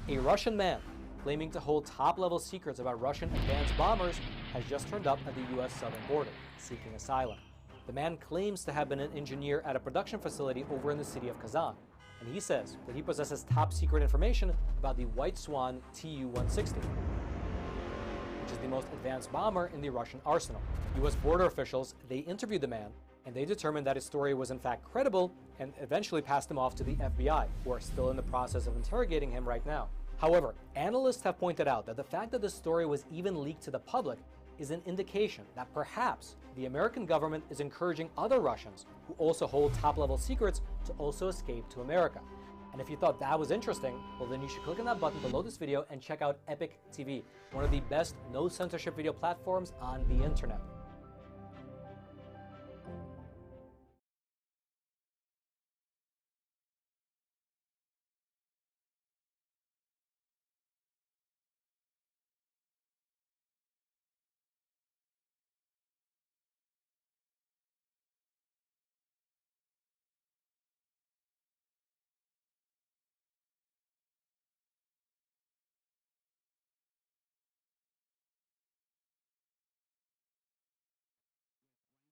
A Russian man claiming to hold top-level secrets about Russian advanced bombers has just turned up at the U.S. southern border, seeking asylum. The man claims to have been an engineer at a production facility over in the city of Kazan, and he says that he possesses top-secret information about the White Swan Tu-160, which is the most advanced bomber in the Russian arsenal. U.S. border officials, they interviewed the man, and they determined that his story was in fact credible and eventually passed him off to the FBI, who are still in the process of interrogating him right now. However, analysts have pointed out that the fact that the story was even leaked to the public is an indication that perhaps the American government is encouraging other Russians who also hold top-level secrets to also escape to America. And if you thought that was interesting, well then you should click on that button below this video and check out Epic TV, one of the best no-censorship video platforms on the internet.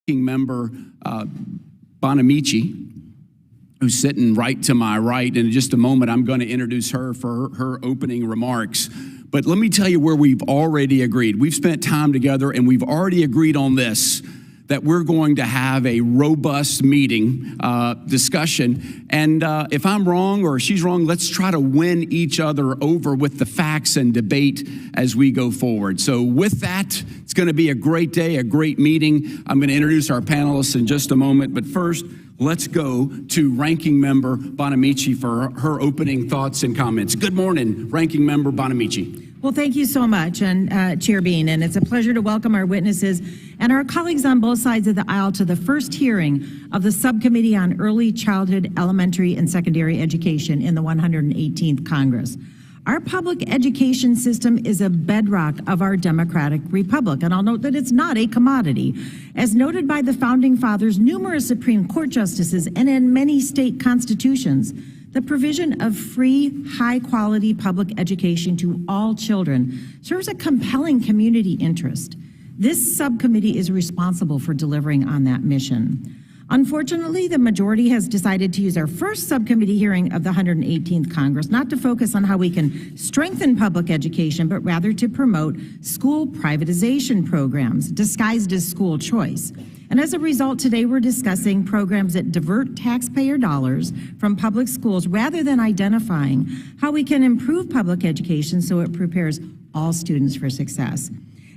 Member Bonamici, who's sitting right to my right. And in just a moment, I'm going to introduce her for her opening remarks. But let me tell you where we've already agreed. We've spent time together and we've already agreed on this, that we're going to have a robust meeting, discussion. And if I'm wrong or she's wrong, let's try to win each other over with the facts and debate as we go forward. So with that, it's going to be a great day, a great meeting. I'm going to introduce our panelists in just a moment. But first, let's go to Ranking Member Bonamici for her opening thoughts and comments. Good morning, Ranking Member Bonamici. Well, thank you so much, and Chair Bean, and it's a pleasure to welcome our witnesses and our colleagues on both sides of the aisle to the first hearing of the Subcommittee on Early Childhood, Elementary, and Secondary Education in the 118th Congress. Our public education system is a bedrock of our democratic republic, and I'll note that it's not a commodity. As noted by the Founding Fathers, numerous Supreme Court justices, and in many state constitutions, the provision of free, high-quality public education to all children serves a compelling community interest. This subcommittee is responsible for delivering on that mission. Unfortunately, the majority has decided to use our first subcommittee hearing of the 118th Congress not to focus on how we can strengthen public education, but rather to promote school privatization programs disguised as school choice. And as a result, today we're discussing programs that divert taxpayer dollars from public schools rather than identifying how we can improve public education so it prepares all students for success.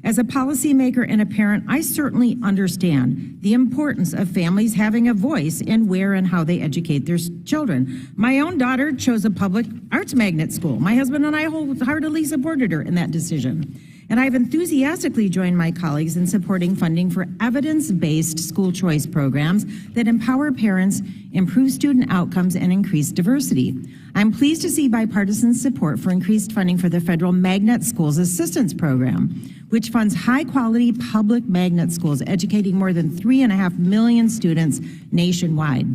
As a policymaker and a parent, I certainly understand the importance of families having a voice in where and how they educate their children. My own daughter chose a public arts magnet school. My husband and I wholeheartedly supported her in that decision. And I've enthusiastically joined my colleagues in supporting funding for evidence-based school choice programs that empower parents, improve student outcomes, and increase diversity. I'm pleased to see bipartisan support for increased funding for the federal Magnet Schools Assistance Program, which funds high-quality public magnet schools educating more than 3.5 million students nationwide.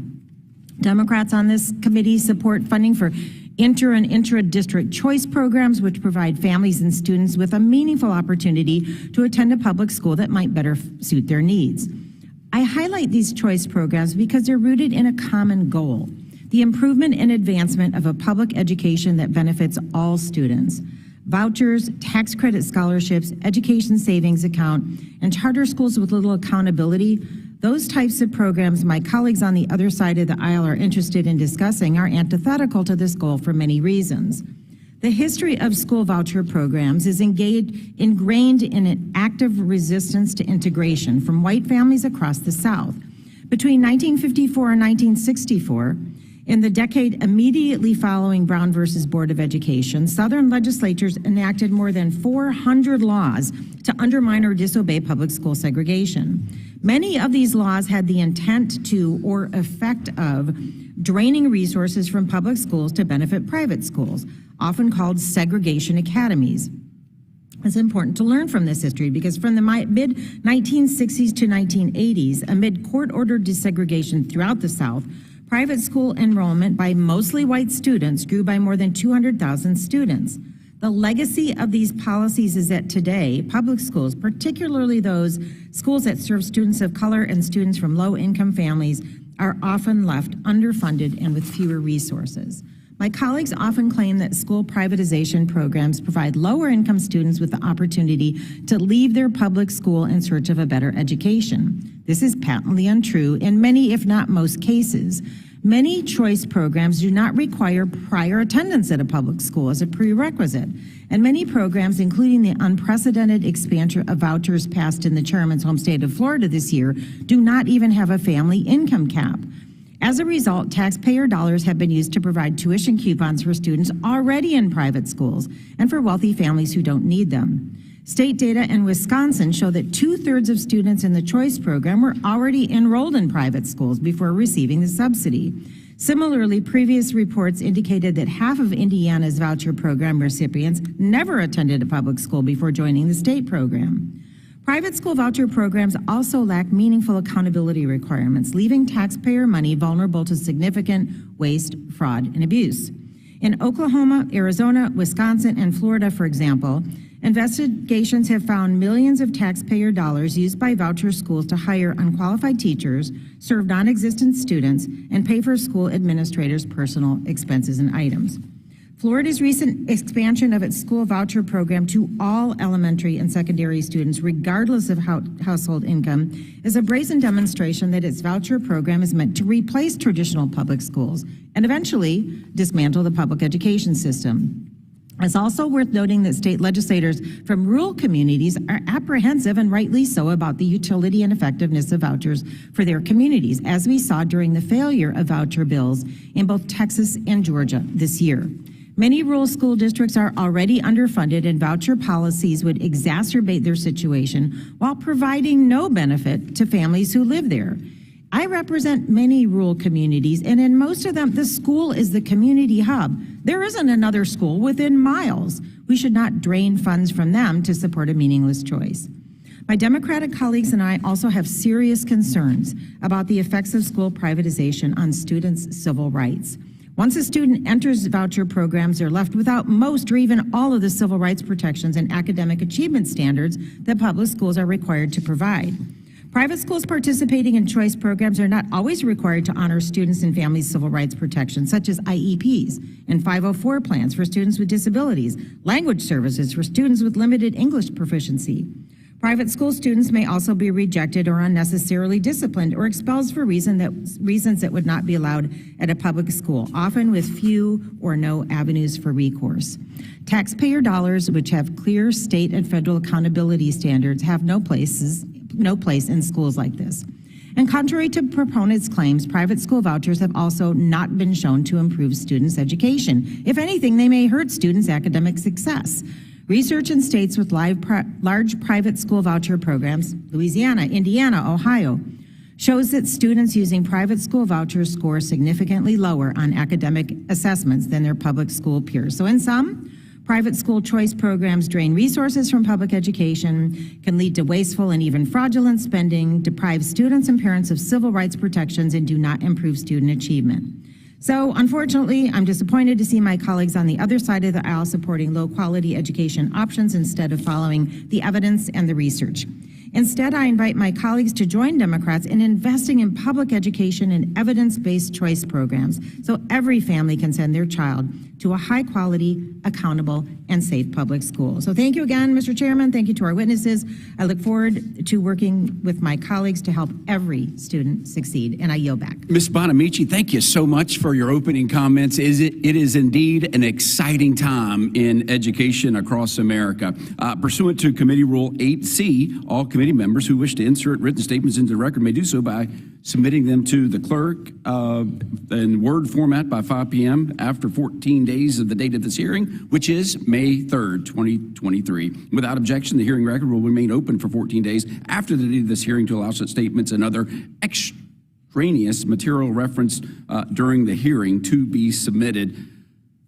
Democrats on this committee support funding for inter and intra-district choice programs, which provide families and students with a meaningful opportunity to attend a public school that might better suit their needs. I highlight these choice programs because they're rooted in a common goal: the improvement and advancement of a public education that benefits all students. Vouchers, tax credit scholarships, education savings account, and charter schools with little accountability, those types of programs my colleagues on the other side of the aisle are interested in discussing are antithetical to this goal for many reasons. The history of school voucher programs is ingrained in an active resistance to integration from white families across the South. Between 1954 and 1964, in the decade immediately following Brown versus Board of Education, Southern legislatures enacted more than 400 laws to undermine or disobey public school segregation. Many of these laws had the intent to or effect of draining resources from public schools to benefit private schools, often called segregation academies. It's important to learn from this history because from the mid-1960s to 1980s, amid court-ordered desegregation throughout the South, Private school enrollment by mostly white students grew by more than 200,000 students. The legacy of these policies is that today, public schools, particularly those schools that serve students of color and students from low-income families, are often left underfunded and with fewer resources. My colleagues often claim that school privatization programs provide lower-income students with the opportunity to leave their public school in search of a better education. This is patently untrue in many, if not most cases. Many choice programs do not require prior attendance at a public school as a prerequisite, and many programs, including the unprecedented expansion of vouchers passed in the chairman's home state of Florida this year, do not even have a family income cap. As a result, taxpayer dollars have been used to provide tuition coupons for students already in private schools and for wealthy families who don't need them. State data in Wisconsin show that 2/3 of students in the choice program were already enrolled in private schools before receiving the subsidy. Similarly, previous reports indicated that half of Indiana's voucher program recipients never attended a public school before joining the state program. Private school voucher programs also lack meaningful accountability requirements, leaving taxpayer money vulnerable to significant waste, fraud, and abuse. In Oklahoma, Arizona, Wisconsin, and Florida, for example, investigations have found millions of taxpayer dollars used by voucher schools to hire unqualified teachers, serve non-existent students, and pay for school administrators' personal expenses and items. Florida's recent expansion of its school voucher program to all elementary and secondary students, regardless of household income, is a brazen demonstration that its voucher program is meant to replace traditional public schools and eventually dismantle the public education system. It's also worth noting that state legislators from rural communities are apprehensive, and rightly so, about the utility and effectiveness of vouchers for their communities, as we saw during the failure of voucher bills in both Texas and Georgia this year. Many rural school districts are already underfunded, and voucher policies would exacerbate their situation while providing no benefit to families who live there. I represent many rural communities, and in most of them, the school is the community hub. There isn't another school within miles. We should not drain funds from them to support a meaningless choice. My Democratic colleagues and I also have serious concerns about the effects of school privatization on students' civil rights. Once a student enters voucher programs, they're left without most or even all of the civil rights protections and academic achievement standards that public schools are required to provide. Private schools participating in choice programs are not always required to honor students' and families' civil rights protections, such as IEPs and 504 plans for students with disabilities, language services for students with limited English proficiency. Private school students may also be rejected or unnecessarily disciplined or expelled for reasons that would not be allowed at a public school, often with few or no avenues for recourse. Taxpayer dollars, which have clear state and federal accountability standards, have no place in schools like this. And contrary to proponents' claims, private school vouchers have also not been shown to improve students' education. If anything, they may hurt students' academic success. Research in states with large private school voucher programs, Louisiana, Indiana, Ohio, shows that students using private school vouchers score significantly lower on academic assessments than their public school peers. So in sum, private school choice programs drain resources from public education, can lead to wasteful and even fraudulent spending, deprive students and parents of civil rights protections, and do not improve student achievement. So, unfortunately, I'm disappointed to see my colleagues on the other side of the aisle supporting low-quality education options instead of following the evidence and the research. Instead, I invite my colleagues to join Democrats in investing in public education and evidence-based choice programs so every family can send their child to a high-quality, accountable, and safe public school. So thank you again, Mr. Chairman. Thank you to our witnesses. I look forward to working with my colleagues to help every student succeed, and I yield back. Ms. Bonamici, thank you so much for your opening comments. It is indeed an exciting time in education across America. Pursuant to Committee Rule 8C, all committee members who wish to insert written statements into the record may do so by submitting them to the clerk in Word format by 5 p.m. after 14 days of the date of this hearing, which is May 3rd, 2023. Without objection, the hearing record will remain open for 14 days after the date of this hearing to allow such statements and other extraneous material referenced during the hearing to be submitted.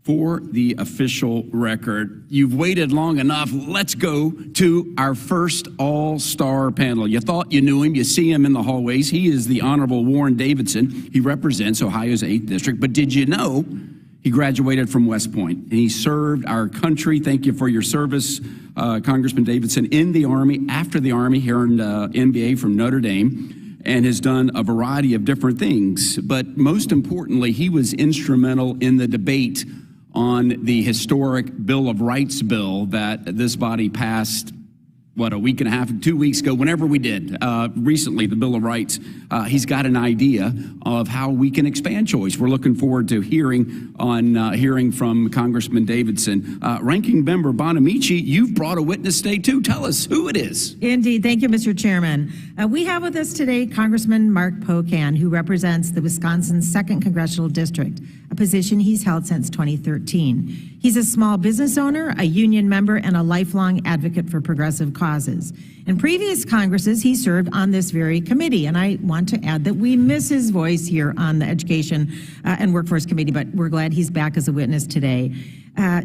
For the official record, you've waited long enough. Let's go to our first all-star panel. You thought you knew him. You see him in the hallways. He is the Honorable Warren Davidson. He represents Ohio's 8th District. But did you know he graduated from West Point, and he served our country? Thank you for your service, Congressman Davidson, in the Army. After the Army, he earned an MBA from Notre Dame and has done a variety of different things. But most importantly, he was instrumental in the debate on the historic Bill of Rights bill that this body passed, a week and a half, 2 weeks ago, whenever we did, recently, the Bill of Rights. He's got an idea of how we can expand choice. We're looking forward to hearing from Congressman Davidson. Ranking Member Bonamici, you've brought a witness today, too. Tell us who it is. Indeed. Thank you, Mr. Chairman. We have with us today Congressman Mark Pocan, who represents the Wisconsin 2nd Congressional District, a position he's held since 2013. He's a small business owner, a union member, and a lifelong advocate for progressive causes. In previous Congresses, he served on this very committee, and I want to add that we miss his voice here on the Education and Workforce Committee, but we're glad he's back as a witness today.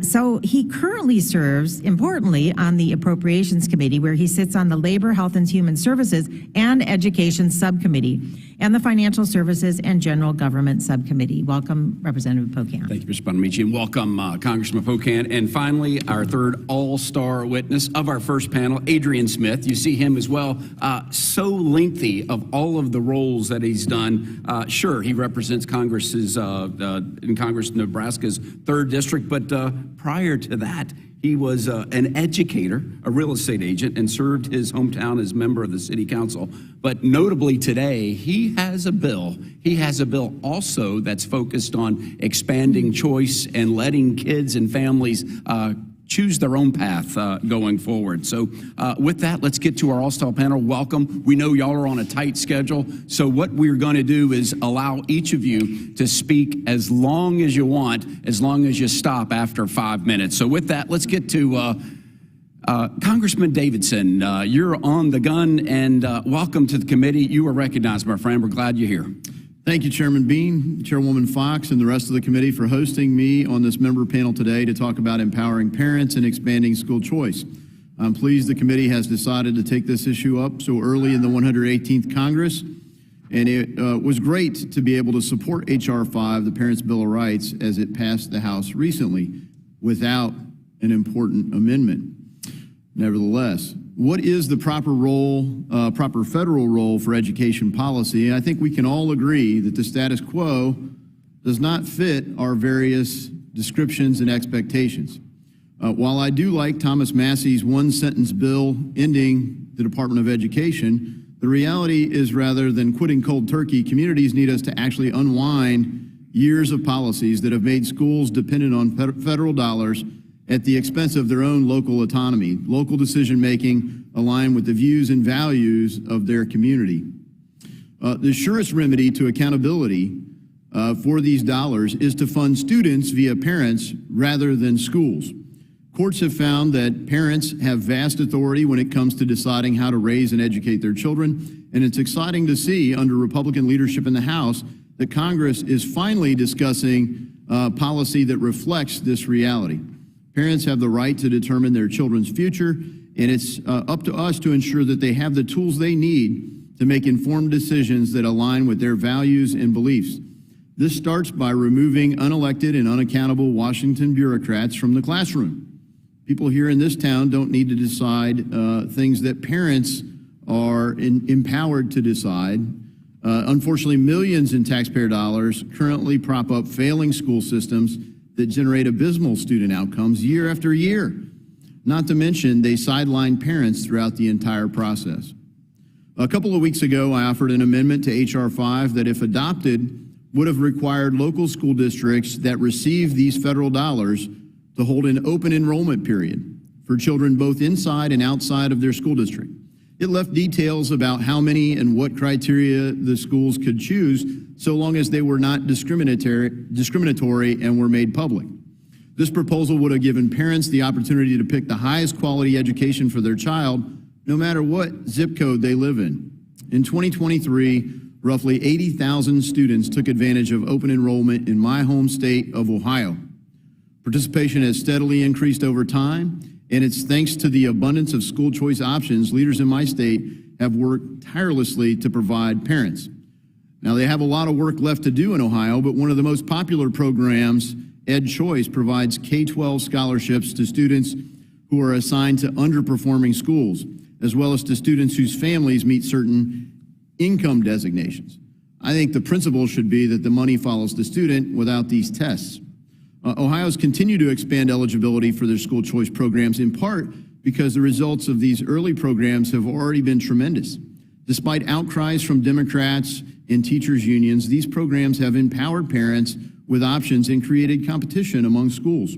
So he currently serves, importantly, on the Appropriations Committee, where he sits on the Labor, Health and Human Services and Education Subcommittee, and the Financial Services and General Government Subcommittee. Welcome, Representative Pocan. Thank you, Mr. Bonamici, and welcome, Congressman Pocan. And finally, our third all-star witness of our first panel, Adrian Smith. You see him as well. So lengthy of all of the roles that he's done. Sure, he represents in Congress, Nebraska's 3rd District, but prior to that, he was an educator, a real estate agent, and served his hometown as member of the city council. But notably today, he has a bill. He has a bill also that's focused on expanding choice and letting kids and families choose their own path going forward. So with that, let's get to our all-star panel. Welcome. We know y'all are on a tight schedule, so what we're going to do is allow each of you to speak as long as you want, as long as you stop after 5 minutes. So with that, let's get to Congressman Davidson. You're on the gun, and welcome to the committee. You are recognized, my friend. We're glad you're here. Thank you, Chairman Bean, Chairwoman Fox, and the rest of the committee for hosting me on this member panel today to talk about empowering parents and expanding school choice. I'm pleased the committee has decided to take this issue up so early in the 118th Congress, and it was great to be able to support H.R. 5, the Parents' Bill of Rights, as it passed the House recently without an important amendment. Nevertheless, what is the proper federal role for education policy? I think we can all agree that the status quo does not fit our various descriptions and expectations. While I do like Thomas Massey's one-sentence bill ending the Department of Education, the reality is rather than quitting cold turkey, communities need us to actually unwind years of policies that have made schools dependent on federal dollars at the expense of their own local autonomy, local decision-making aligned with the views and values of their community. The surest remedy to accountability for these dollars is to fund students via parents rather than schools. Courts have found that parents have vast authority when it comes to deciding how to raise and educate their children, and it's exciting to see under Republican leadership in the House that Congress is finally discussing policy that reflects this reality. Parents have the right to determine their children's future, and it's up to us to ensure that they have the tools they need to make informed decisions that align with their values and beliefs. This starts by removing unelected and unaccountable Washington bureaucrats from the classroom. People here in this town don't need to decide things that parents are empowered to decide. Unfortunately, millions in taxpayer dollars currently prop up failing school systems that generate abysmal student outcomes year after year. Not to mention, they sideline parents throughout the entire process. A couple of weeks ago, I offered an amendment to H.R. 5 that, if adopted, would have required local school districts that receive these federal dollars to hold an open enrollment period for children both inside and outside of their school district. It left details about how many and what criteria the schools could choose, so long as they were not discriminatory and were made public. This proposal would have given parents the opportunity to pick the highest quality education for their child, no matter what zip code they live in. In 2023, roughly 80,000 students took advantage of open enrollment in my home state of Ohio. Participation has steadily increased over time, and it's thanks to the abundance of school choice options leaders in my state have worked tirelessly to provide parents. Now, they have a lot of work left to do in Ohio, but one of the most popular programs, Ed Choice, provides K-12 scholarships to students who are assigned to underperforming schools, as well as to students whose families meet certain income designations. I think the principle should be that the money follows the student without these tests. Ohio's continued to expand eligibility for their school choice programs, in part because the results of these early programs have already been tremendous. Despite outcries from Democrats and teachers' unions, these programs have empowered parents with options and created competition among schools.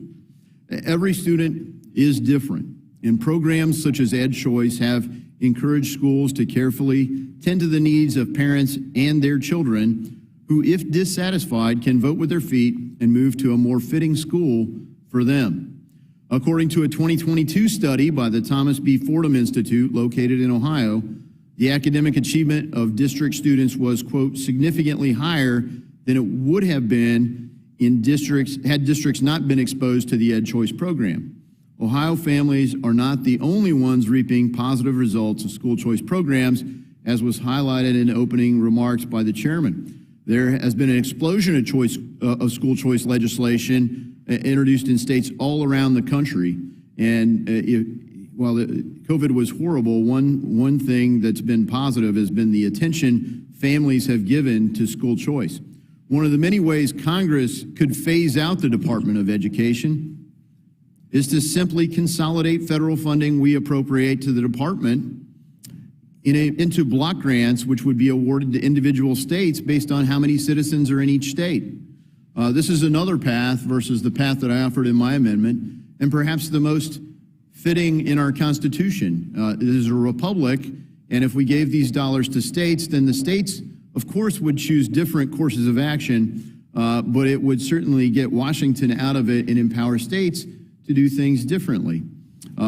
Every student is different, and programs such as Ed Choice have encouraged schools to carefully tend to the needs of parents and their children who, if dissatisfied, can vote with their feet and move to a more fitting school for them. According to a 2022 study by the Thomas B. Fordham Institute located in Ohio, the academic achievement of district students was, quote, significantly higher than it would have been in districts had districts not been exposed to the Ed Choice program. Ohio families are not the only ones reaping positive results of school choice programs, as was highlighted in opening remarks by the chairman. There has been an explosion of school choice legislation introduced in states all around the country. And while COVID was horrible, one thing that's been positive has been the attention families have given to school choice. One of the many ways Congress could phase out the Department of Education is to simply consolidate federal funding we appropriate to the department into block grants, which would be awarded to individual states based on how many citizens are in each state. This is another path versus the path that I offered in my amendment, and perhaps the most fitting in our Constitution. It is a republic, and if we gave these dollars to states, then the states, of course, would choose different courses of action, but it would certainly get Washington out of it and empower states to do things differently.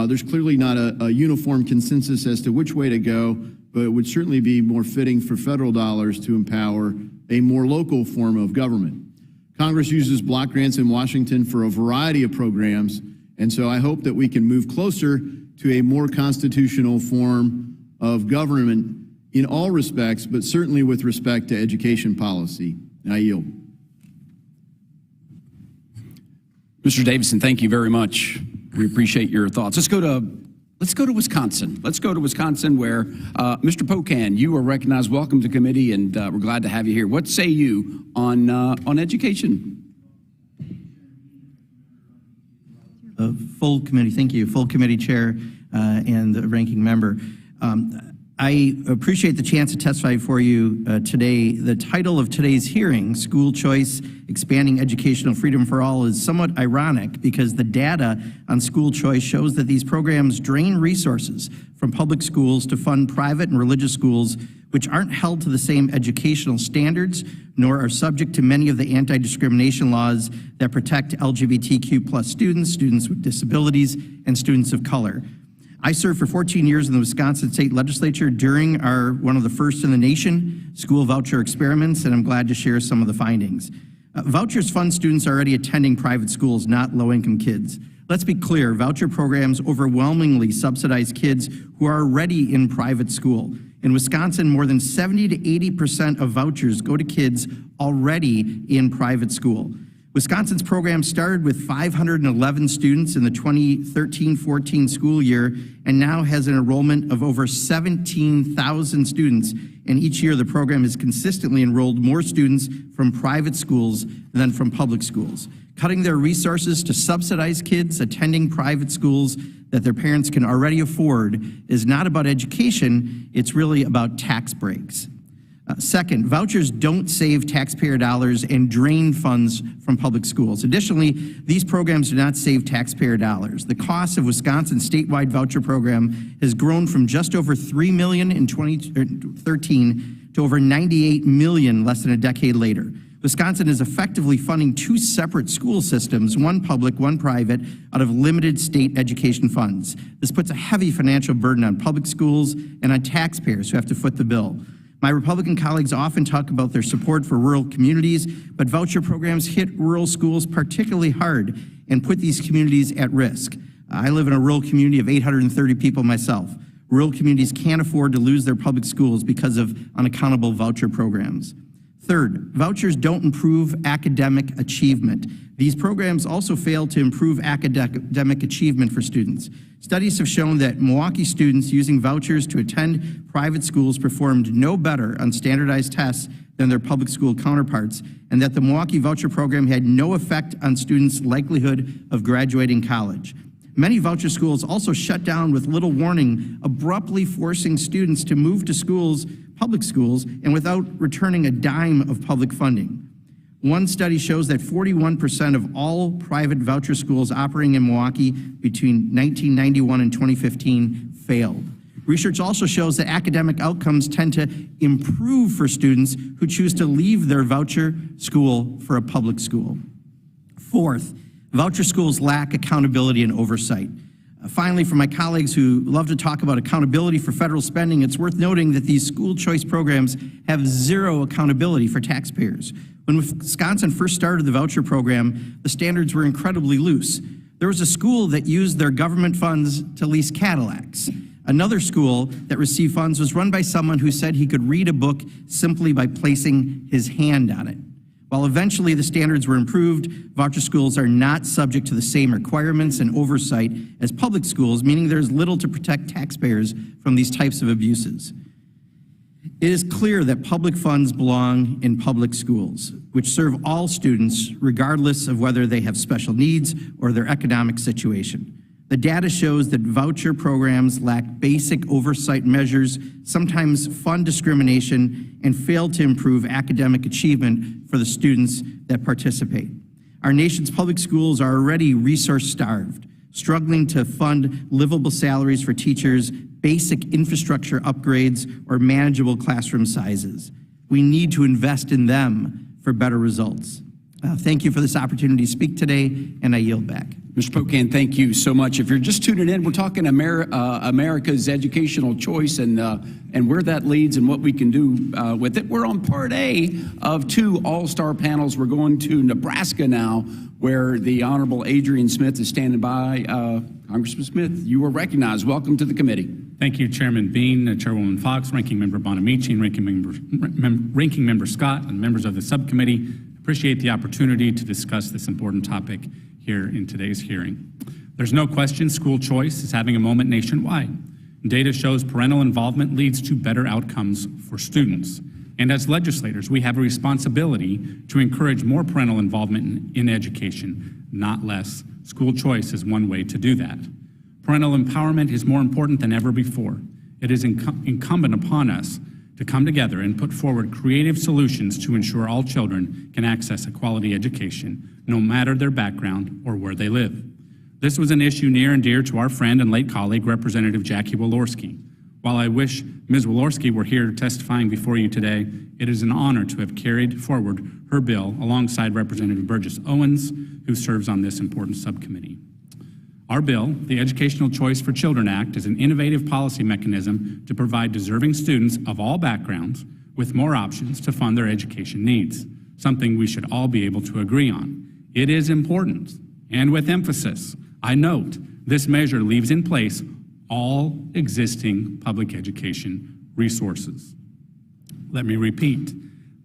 There's clearly not a uniform consensus as to which way to go, but it would certainly be more fitting for federal dollars to empower a more local form of government. Congress uses block grants in Washington for a variety of programs, and so I hope that we can move closer to a more constitutional form of government in all respects, but certainly with respect to education policy. I yield. Mr. Davison, thank you very much. We appreciate your thoughts. Let's go to Wisconsin. Let's go to Wisconsin, where Mr. Pocan, you are recognized. Welcome to committee, and we're glad to have you here. What say you on education? Full committee, thank you. Full committee chair and the ranking member. I appreciate the chance to testify for you today. The title of today's hearing, School Choice, Expanding Educational Freedom for All, is somewhat ironic because the data on school choice shows that these programs drain resources from public schools to fund private and religious schools, which aren't held to the same educational standards, nor are subject to many of the anti-discrimination laws that protect LGBTQ+ students, students with disabilities, and students of color. I served for 14 years in the Wisconsin State Legislature during one of the first in the nation school voucher experiments, and I'm glad to share some of the findings. Vouchers fund students already attending private schools, not low-income kids. Let's be clear, voucher programs overwhelmingly subsidize kids who are already in private school. In Wisconsin, more than 70 to 80% of vouchers go to kids already in private school. Wisconsin's program started with 511 students in the 2013-14 school year and now has an enrollment of over 17,000 students. And each year the program has consistently enrolled more students from private schools than from public schools. Cutting their resources to subsidize kids attending private schools that their parents can already afford is not about education, it's really about tax breaks. Second, vouchers don't save taxpayer dollars and drain funds from public schools. Additionally, these programs do not save taxpayer dollars. The cost of Wisconsin's statewide voucher program has grown from just over $3 million in 2013 to over $98 million less than a decade later. Wisconsin is effectively funding two separate school systems, one public, one private, out of limited state education funds. This puts a heavy financial burden on public schools and on taxpayers who have to foot the bill. My Republican colleagues often talk about their support for rural communities, but voucher programs hit rural schools particularly hard and put these communities at risk. I live in a rural community of 830 people myself. Rural communities can't afford to lose their public schools because of unaccountable voucher programs. Third, vouchers don't improve academic achievement. These programs also fail to improve academic achievement for students. Studies have shown that Milwaukee students using vouchers to attend private schools performed no better on standardized tests than their public school counterparts, and that the Milwaukee voucher program had no effect on students' likelihood of graduating college. Many voucher schools also shut down with little warning, abruptly forcing students to move to schools, public schools, and without returning a dime of public funding. One study shows that 41% of all private voucher schools operating in Milwaukee between 1991 and 2015 failed. Research also shows that academic outcomes tend to improve for students who choose to leave their voucher school for a public school. Fourth, voucher schools lack accountability and oversight. Finally, for my colleagues who love to talk about accountability for federal spending, it's worth noting that these school choice programs have zero accountability for taxpayers. When Wisconsin first started the voucher program, the standards were incredibly loose. There was a school that used their government funds to lease Cadillacs. Another school that received funds was run by someone who said he could read a book simply by placing his hand on it. While eventually the standards were improved, voucher schools are not subject to the same requirements and oversight as public schools, meaning there's little to protect taxpayers from these types of abuses. It is clear that public funds belong in public schools, which serve all students regardless of whether they have special needs or their economic situation. The data shows that voucher programs lack basic oversight measures, sometimes fund discrimination, and fail to improve academic achievement for the students that participate. Our nation's public schools are already resource-starved, struggling to fund livable salaries for teachers, basic infrastructure upgrades, or manageable classroom sizes. We need to invest in them for better results. Thank you for this opportunity to speak today, and I yield back. Mr. Pocan, thank you so much. If you're just tuning in, we're talking America's educational choice and where that leads and what we can do with it. We're on part A of 2 all-star panels. We're going to Nebraska now, where the Honorable Adrian Smith is standing by. Congressman Smith, you are recognized. Welcome to the committee. Thank you, Chairman Bean, Chairwoman Fox, Ranking Member Bonamici, and Ranking Member Scott, and members of the subcommittee. Appreciate the opportunity to discuss this important topic here in today's hearing. There's no question school choice is having a moment nationwide. Data shows parental involvement leads to better outcomes for students. And as legislators, we have a responsibility to encourage more parental involvement in education, not less. School choice is one way to do that. Parental empowerment is more important than ever before. It is incumbent upon us to come together and put forward creative solutions to ensure all children can access a quality education, no matter their background or where they live. This was an issue near and dear to our friend and late colleague, Representative Jackie Walorski. While I wish Ms. Walorski were here testifying before you today, it is an honor to have carried forward her bill alongside Representative Burgess Owens, who serves on this important subcommittee. Our bill, the Educational Choice for Children Act, is an innovative policy mechanism to provide deserving students of all backgrounds with more options to fund their education needs, something we should all be able to agree on. It is important, and with emphasis, I note this measure leaves in place all existing public education resources. Let me repeat,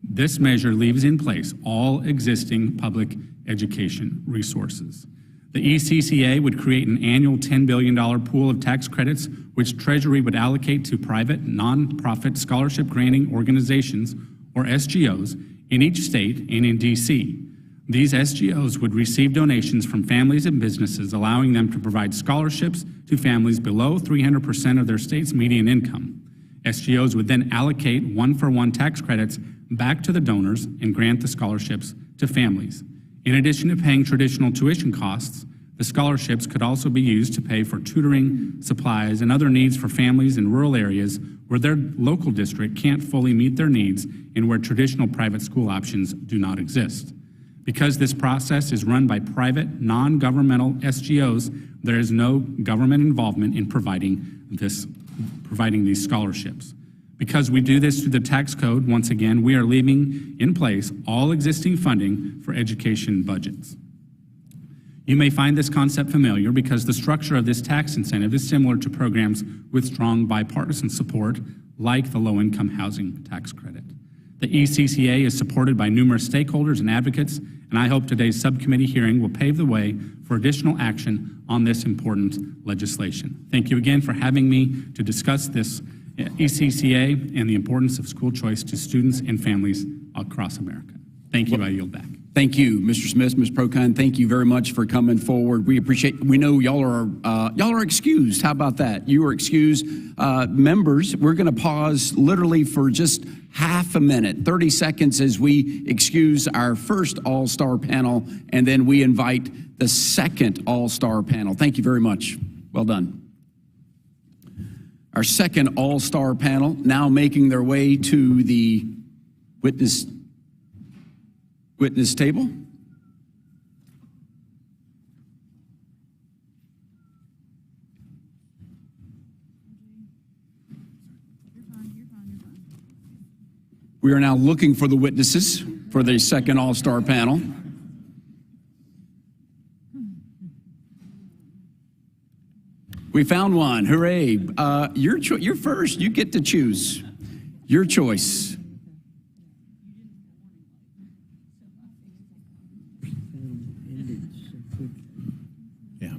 this measure leaves in place all existing public education resources. The ECCA would create an annual $10 billion pool of tax credits, which Treasury would allocate to private, nonprofit scholarship granting organizations, or SGOs, in each state and in D.C. These SGOs would receive donations from families and businesses, allowing them to provide scholarships to families below 300% of their state's median income. SGOs would then allocate one-for-one tax credits back to the donors and grant the scholarships to families. In addition to paying traditional tuition costs, the scholarships could also be used to pay for tutoring, supplies, and other needs for families in rural areas where their local district can't fully meet their needs and where traditional private school options do not exist. Because this process is run by private, non-governmental SGOs, there is no government involvement in providing these scholarships. Because we do this through the tax code, once again, we are leaving in place all existing funding for education budgets. You may find this concept familiar because the structure of this tax incentive is similar to programs with strong bipartisan support, like the low-income housing tax credit. The ECCA is supported by numerous stakeholders and advocates, and I hope today's subcommittee hearing will pave the way for additional action on this important legislation. Thank you again for having me to discuss this ECCA and the importance of school choice to students and families across America. Thank you. I yield back. Thank you, Mr. Smith, Ms. Procon. Thank you very much for coming forward. We appreciate. We know y'all are excused. How about that? You are excused. Members, we're going to pause literally for just half a minute, 30 seconds, as we excuse our first all-star panel, and then we invite the second all-star panel. Thank you very much. Well done. Our second all-star panel now making their way to the witness table. We are now looking for the witnesses for the second all-star panel. We found one. Hooray. You're first. You get to choose. Your choice. Yeah.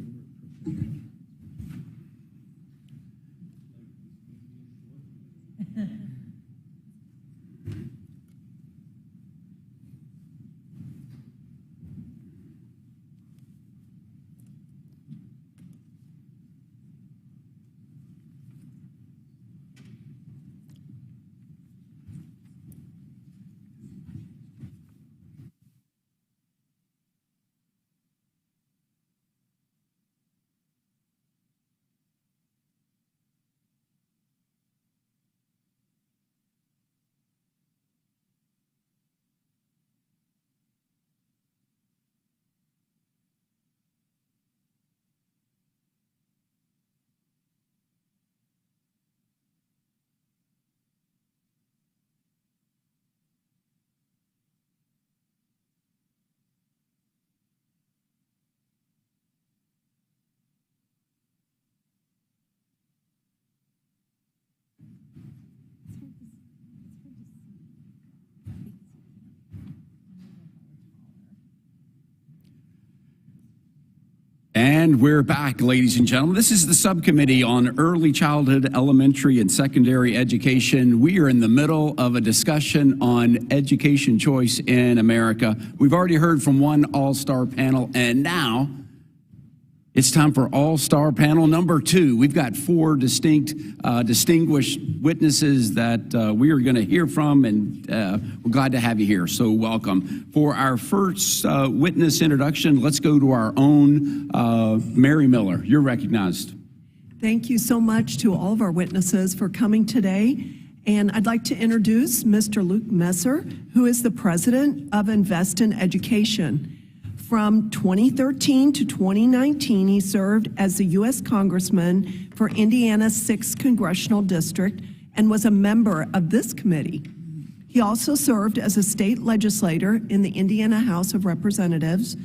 And we're back, ladies and gentlemen. This is the subcommittee on early childhood, elementary, and secondary education. We are in the middle of a discussion on education choice in America. We've already heard from one all-star panel, and now it's time for all-star panel number 2. We've got 4 distinguished witnesses that we are going to hear from, and we're glad to have you here, so welcome. For our first witness introduction, let's go to our own Mary Miller. You're recognized. Thank you so much to all of our witnesses for coming today. And I'd like to introduce Mr. Luke Messer, who is the president of Invest in Education. From 2013 to 2019, he served as the U.S. Congressman for Indiana's 6th Congressional District and was a member of this committee. He also served as a state legislator in the Indiana House of Representatives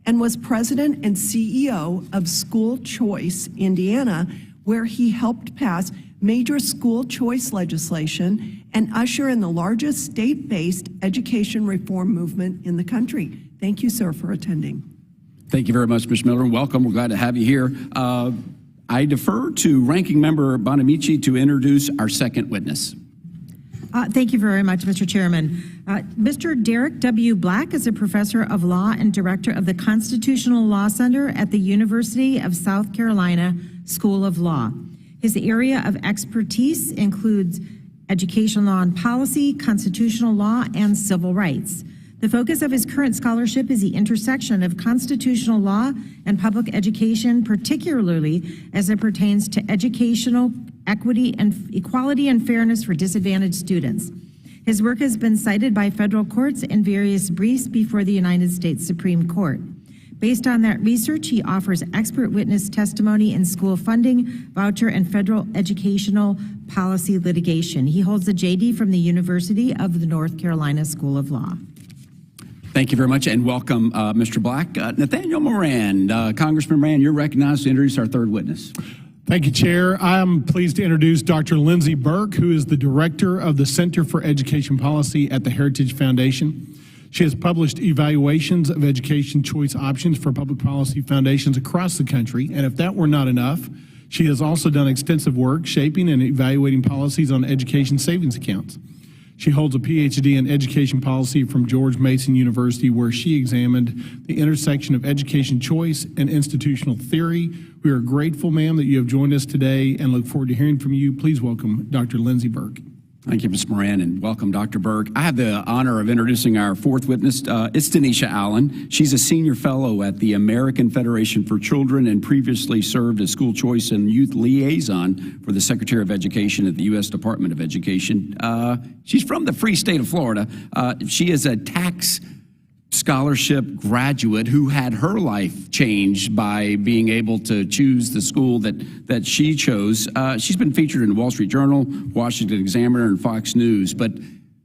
and was president and CEO of School Choice Indiana, where he helped pass major school choice legislation and usher in the largest state-based education reform movement in the country. Thank you, sir, for attending. Thank you very much, Ms. Miller. Welcome. We're glad to have you here. I defer to Ranking Member Bonamici to introduce our second witness. Thank you very much, Mr. Chairman. Mr. Derek W. Black is a professor of law and director of the Constitutional Law Center at the University of South Carolina School of Law. His area of expertise includes education law and policy, constitutional law, and civil rights. The focus of his current scholarship is the intersection of constitutional law and public education, particularly as it pertains to educational equity and equality and fairness for disadvantaged students. His work has been cited by federal courts and various briefs before the United States Supreme Court. Based on that research, he offers expert witness testimony in school funding, voucher, and federal educational policy litigation. He holds a JD from the University of the North Carolina School of Law. Thank you very much, and welcome, Mr. Black. Nathaniel Moran, Congressman Moran, you're recognized to introduce our third witness. Thank you, Chair. I'm pleased to introduce Dr. Lindsay Burke, who is the Director of the Center for Education Policy at the Heritage Foundation. She has published evaluations of education choice options for public policy foundations across the country, and if that were not enough, she has also done extensive work shaping and evaluating policies on education savings accounts. She holds a PhD in education policy from George Mason University, where she examined the intersection of education choice and institutional theory. We are grateful, ma'am, that you have joined us today and look forward to hearing from you. Please welcome Dr. Lindsay Burke. Thank you, Ms. Moran, and welcome, Dr. Burke. I have the honor of introducing our fourth witness. It's Denisha Allen. She's a senior fellow at the American Federation for Children and previously served as school choice and youth liaison for the Secretary of Education at the U.S. Department of Education. She's from the free state of Florida. She is a tax scholarship graduate who had her life changed by being able to choose the school that she chose. She's been featured in the Wall Street Journal, Washington Examiner, and Fox News. But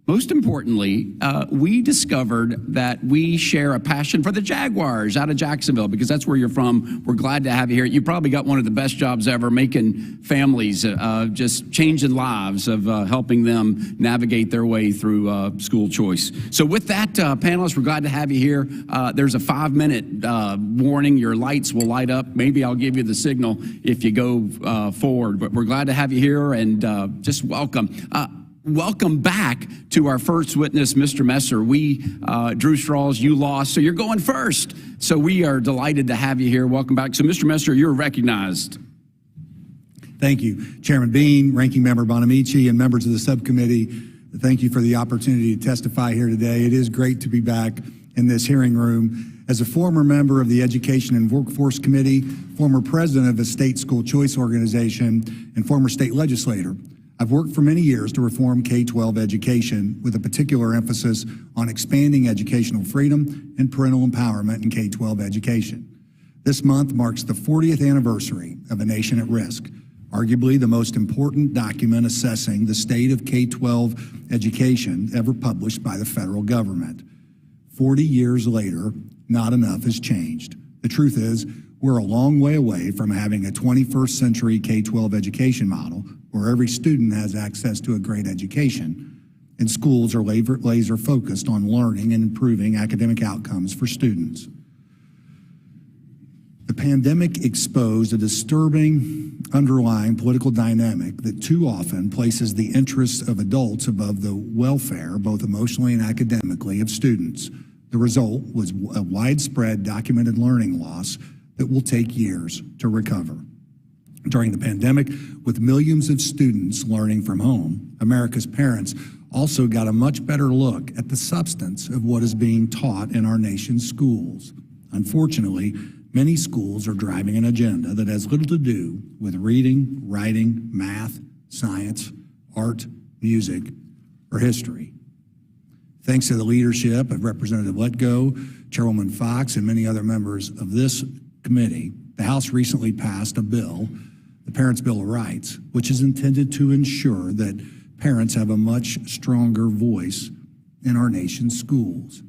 most importantly, we discovered that we share a passion for the Jaguars out of Jacksonville, because that's where you're from. We're glad to have you here. You probably got one of the best jobs ever, making families, just changing lives, of helping them navigate their way through school choice. So with that, panelists, we're glad to have you here. There's a 5-minute warning. Your lights will light up. Maybe I'll give you the signal if you go forward. But we're glad to have you here, and just welcome. Welcome back to our first witness, Mr. Messer. We drew straws, you lost, so you're going first. So we are delighted to have you here. Welcome back. So, Mr. Messer, you're recognized. Thank you, Chairman Bean, Ranking Member Bonamici, and members of the subcommittee. Thank you for the opportunity to testify here today. It is great to be back in this hearing room. As a former member of the Education and Workforce Committee, former president of a state school choice organization, and former state legislator, I've worked for many years to reform K-12 education with a particular emphasis on expanding educational freedom and parental empowerment in K-12 education. This month marks the 40th anniversary of A Nation at Risk, arguably the most important document assessing the state of K-12 education ever published by the federal government. 40 years later, not enough has changed. The truth is, we're a long way away from having a 21st century K-12 education model where every student has access to a great education, and schools are laser focused on learning and improving academic outcomes for students. The pandemic exposed a disturbing underlying political dynamic that too often places the interests of adults above the welfare, both emotionally and academically, of students. The result was a widespread documented learning loss that will take years to recover. During the pandemic, with millions of students learning from home, America's parents also got a much better look at the substance of what is being taught in our nation's schools. Unfortunately, many schools are driving an agenda that has little to do with reading, writing, math, science, art, music, or history. Thanks to the leadership of Representative Letgo, Chairwoman Fox, and many other members of this committee, the House recently passed a bill, the Parents' Bill of Rights, which is intended to ensure that parents have a much stronger voice in our nation's schools.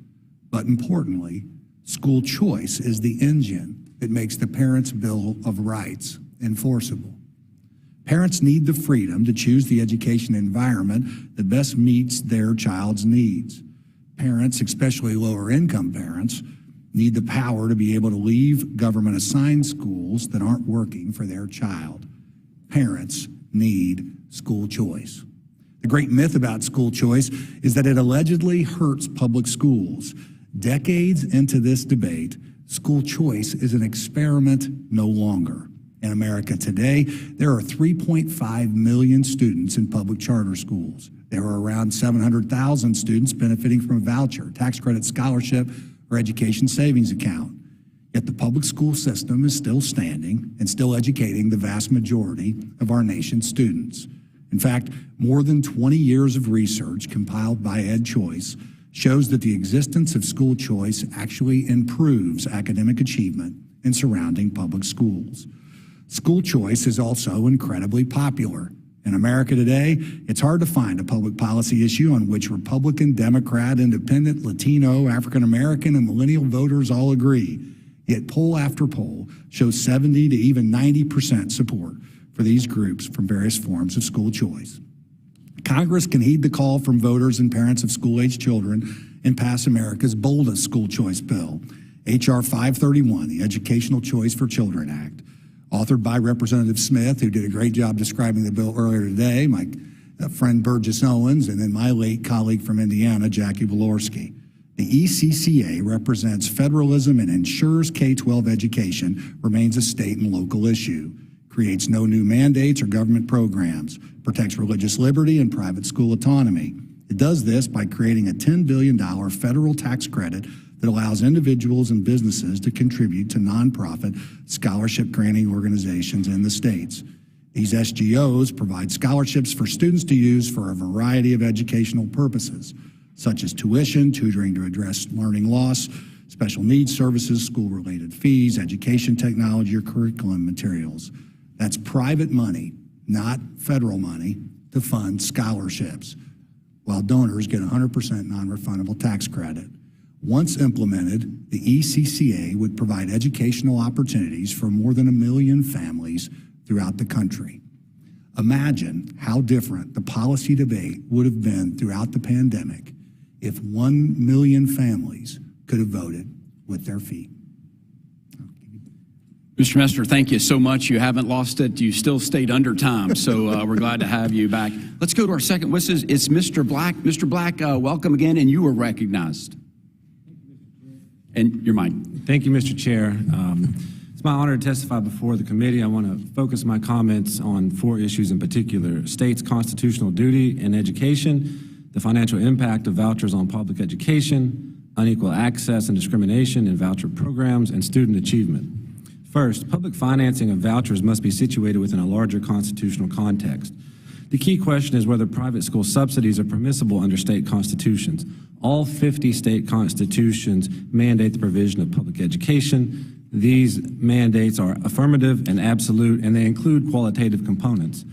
But importantly, school choice is the engine that makes the Parents' Bill of Rights enforceable. Parents need the freedom to choose the education environment that best meets their child's needs. Parents, especially lower-income parents, need the power to be able to leave government-assigned schools that aren't working for their child. Parents need school choice. The great myth about school choice is that it allegedly hurts public schools. Decades into this debate, school choice is an experiment no longer. In America today, there are 3.5 million students in public charter schools. There are around 700,000 students benefiting from a voucher, tax credit, scholarship, or education savings account. Yet the public school system is still standing and still educating the vast majority of our nation's students. In fact, more than 20 years of research compiled by EdChoice shows that the existence of school choice actually improves academic achievement in surrounding public schools. School choice is also incredibly popular. In America today, it's hard to find a public policy issue on which Republican, Democrat, Independent, Latino, African American, and millennial voters all agree. Yet poll after poll shows 70 to even 90% support for these groups from various forms of school choice. Congress can heed the call from voters and parents of school-aged children and pass America's boldest school choice bill, H.R. 531, the Educational Choice for Children Act, authored by Representative Smith, who did a great job describing the bill earlier today, my friend Burgess Owens, and then my late colleague from Indiana, Jackie Walorski. The ECCA represents federalism and ensures K-12 education remains a state and local issue, creates no new mandates or government programs, protects religious liberty and private school autonomy. It does this by creating a $10 billion federal tax credit that allows individuals and businesses to contribute to nonprofit scholarship granting organizations in the states. These SGOs provide scholarships for students to use for a variety of educational purposes, such as tuition, tutoring to address learning loss, special needs services, school-related fees, education technology, or curriculum materials. That's private money, not federal money, to fund scholarships, while donors get 100% non-refundable tax credit. Once implemented, the ECCA would provide educational opportunities for more than 1 million families throughout the country. Imagine how different the policy debate would have been throughout the pandemic if 1 million families could have voted with their feet. Mr. Messer, thank you so much. You haven't lost it. You still stayed under time, so we're glad to have you back. Let's go to our second witness. It's Mr. Black. Mr. Black, welcome again, and you were recognized. And your mic. Thank you, Mr. Chair. It's my honor to testify before the committee. I want to focus my comments on 4 issues in particular: states' constitutional duty in education, the financial impact of vouchers on public education, unequal access and discrimination in voucher programs, and student achievement. First, public financing of vouchers must be situated within a larger constitutional context. The key question is whether private school subsidies are permissible under state constitutions. All 50 state constitutions mandate the provision of public education. These mandates are affirmative and absolute, and they include qualitative components.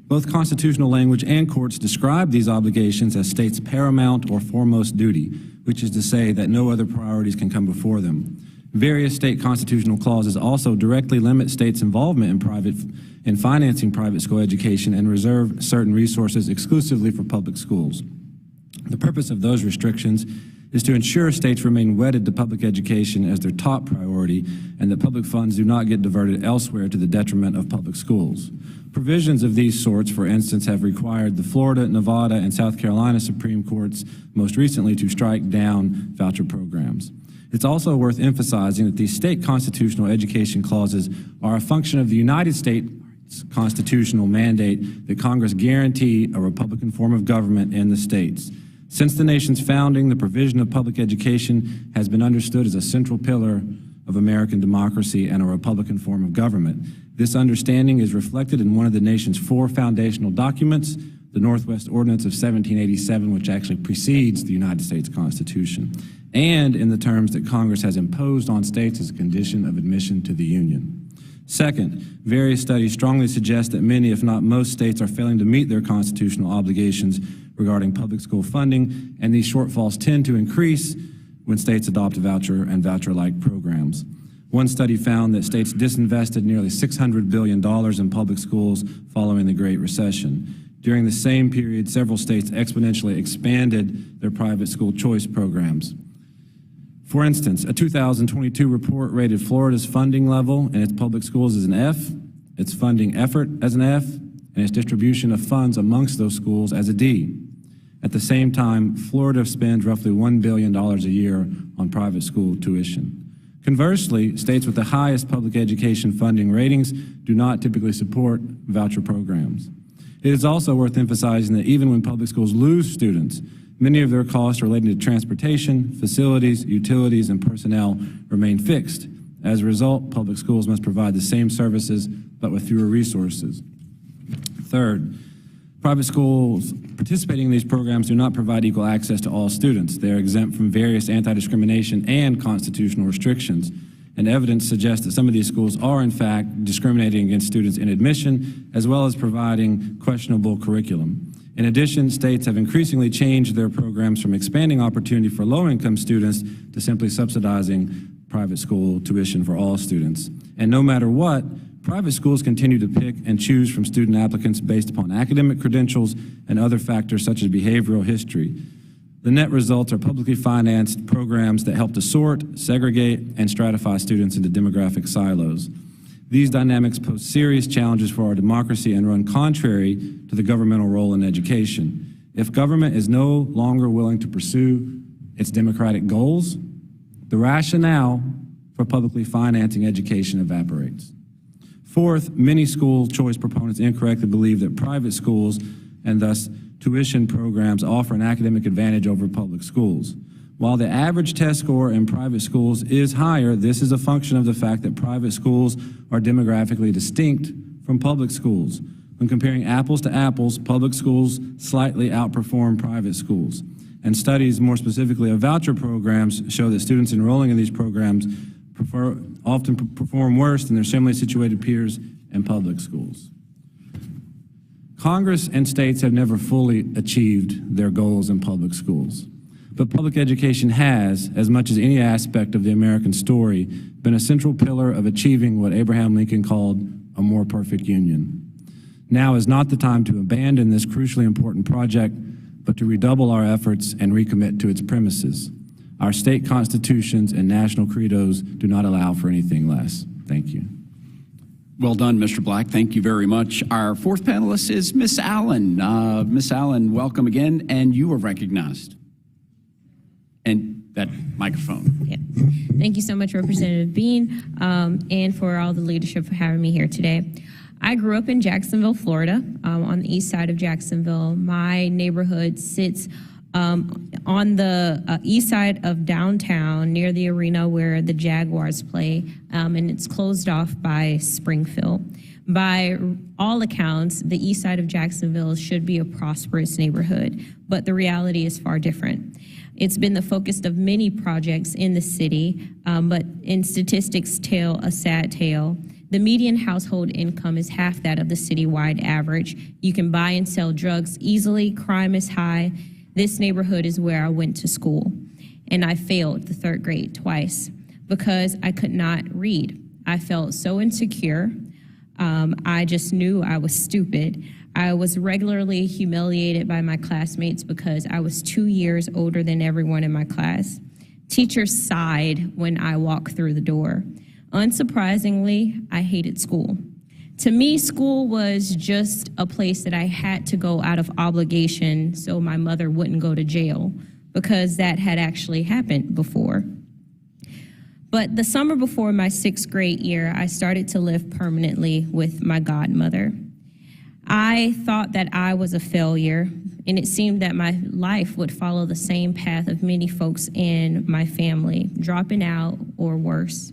Both constitutional language and courts describe these obligations as states' paramount or foremost duty, which is to say that no other priorities can come before them. Various state constitutional clauses also directly limit states' involvement in financing private school education and reserve certain resources exclusively for public schools. The purpose of those restrictions is to ensure states remain wedded to public education as their top priority and that public funds do not get diverted elsewhere to the detriment of public schools. Provisions of these sorts, for instance, have required the Florida, Nevada, and South Carolina Supreme Courts most recently to strike down voucher programs. It's also worth emphasizing that these state constitutional education clauses are a function of the United States constitutional mandate that Congress guarantee a Republican form of government in the states. Since the nation's founding, the provision of public education has been understood as a central pillar of American democracy and a Republican form of government. This understanding is reflected in one of the nation's 4 foundational documents, the Northwest Ordinance of 1787, which actually precedes the United States Constitution, and in the terms that Congress has imposed on states as a condition of admission to the Union. Second, various studies strongly suggest that many, if not most, states are failing to meet their constitutional obligations regarding public school funding, and these shortfalls tend to increase when states adopt voucher and voucher-like programs. One study found that states disinvested nearly $600 billion in public schools following the Great Recession. During the same period, several states exponentially expanded their private school choice programs. For instance, a 2022 report rated Florida's funding level in its public schools as an F, its funding effort as an F, and its distribution of funds amongst those schools as a D. At the same time, Florida spends roughly $1 billion a year on private school tuition. Conversely, states with the highest public education funding ratings do not typically support voucher programs. It is also worth emphasizing that even when public schools lose students, many of their costs relating to transportation, facilities, utilities, and personnel remain fixed. As a result, public schools must provide the same services but with fewer resources. Third, Private schools participating in these programs do not provide equal access to all students. They are exempt from various anti-discrimination and constitutional restrictions. And evidence suggests that some of these schools are, in fact, discriminating against students in admission, as well as providing questionable curriculum. In addition, states have increasingly changed their programs from expanding opportunity for low-income students to simply subsidizing private school tuition for all students. And no matter what, private schools continue to pick and choose from student applicants based upon academic credentials and other factors such as behavioral history. The net results are publicly financed programs that help to sort, segregate, and stratify students into demographic silos. These dynamics pose serious challenges for our democracy and run contrary to the governmental role in education. If government is no longer willing to pursue its democratic goals, the rationale for publicly financing education evaporates. Fourth, many school choice proponents incorrectly believe that private schools and thus tuition programs offer an academic advantage over public schools. While the average test score in private schools is higher, this is a function of the fact that private schools are demographically distinct from public schools. When comparing apples to apples, public schools slightly outperform private schools. And studies, more specifically of voucher programs, show that students enrolling in these programs often perform worse than their similarly situated peers in public schools. Congress and states have never fully achieved their goals in public schools. But public education has, as much as any aspect of the American story, been a central pillar of achieving what Abraham Lincoln called a more perfect union. Now is not the time to abandon this crucially important project, but to redouble our efforts and recommit to its premises. Our state constitutions and national credos do not allow for anything less. Thank you. Well done, Mr. Black. Thank you very much. Our fourth panelist is Miss Allen. Miss Allen, welcome again, and you are recognized. And that microphone. Yeah. Thank you so much, Representative Bean, and for all the leadership for having me here today. I grew up in Jacksonville, Florida, on the east side of Jacksonville. My neighborhood sits on the east side of downtown near the arena where the Jaguars play, and it's closed off by Springfield. By all accounts, the east side of Jacksonville should be a prosperous neighborhood, but the reality is far different. It's been the focus of many projects in the city, but in statistics tell a sad tale. The median household income is half that of the citywide average. You can buy and sell drugs easily, crime is high. This neighborhood is where I went to school, and I failed the third grade twice because I could not read. I felt so insecure. I just knew I was stupid. I was regularly humiliated by my classmates because I was 2 years older than everyone in my class. Teachers sighed when I walked through the door. Unsurprisingly, I hated school. To me, school was just a place that I had to go out of obligation so my mother wouldn't go to jail, because that had actually happened before. But the summer before my 6th grade year, I started to live permanently with my godmother. I thought that I was a failure, and it seemed that my life would follow the same path of many folks in my family, dropping out or worse.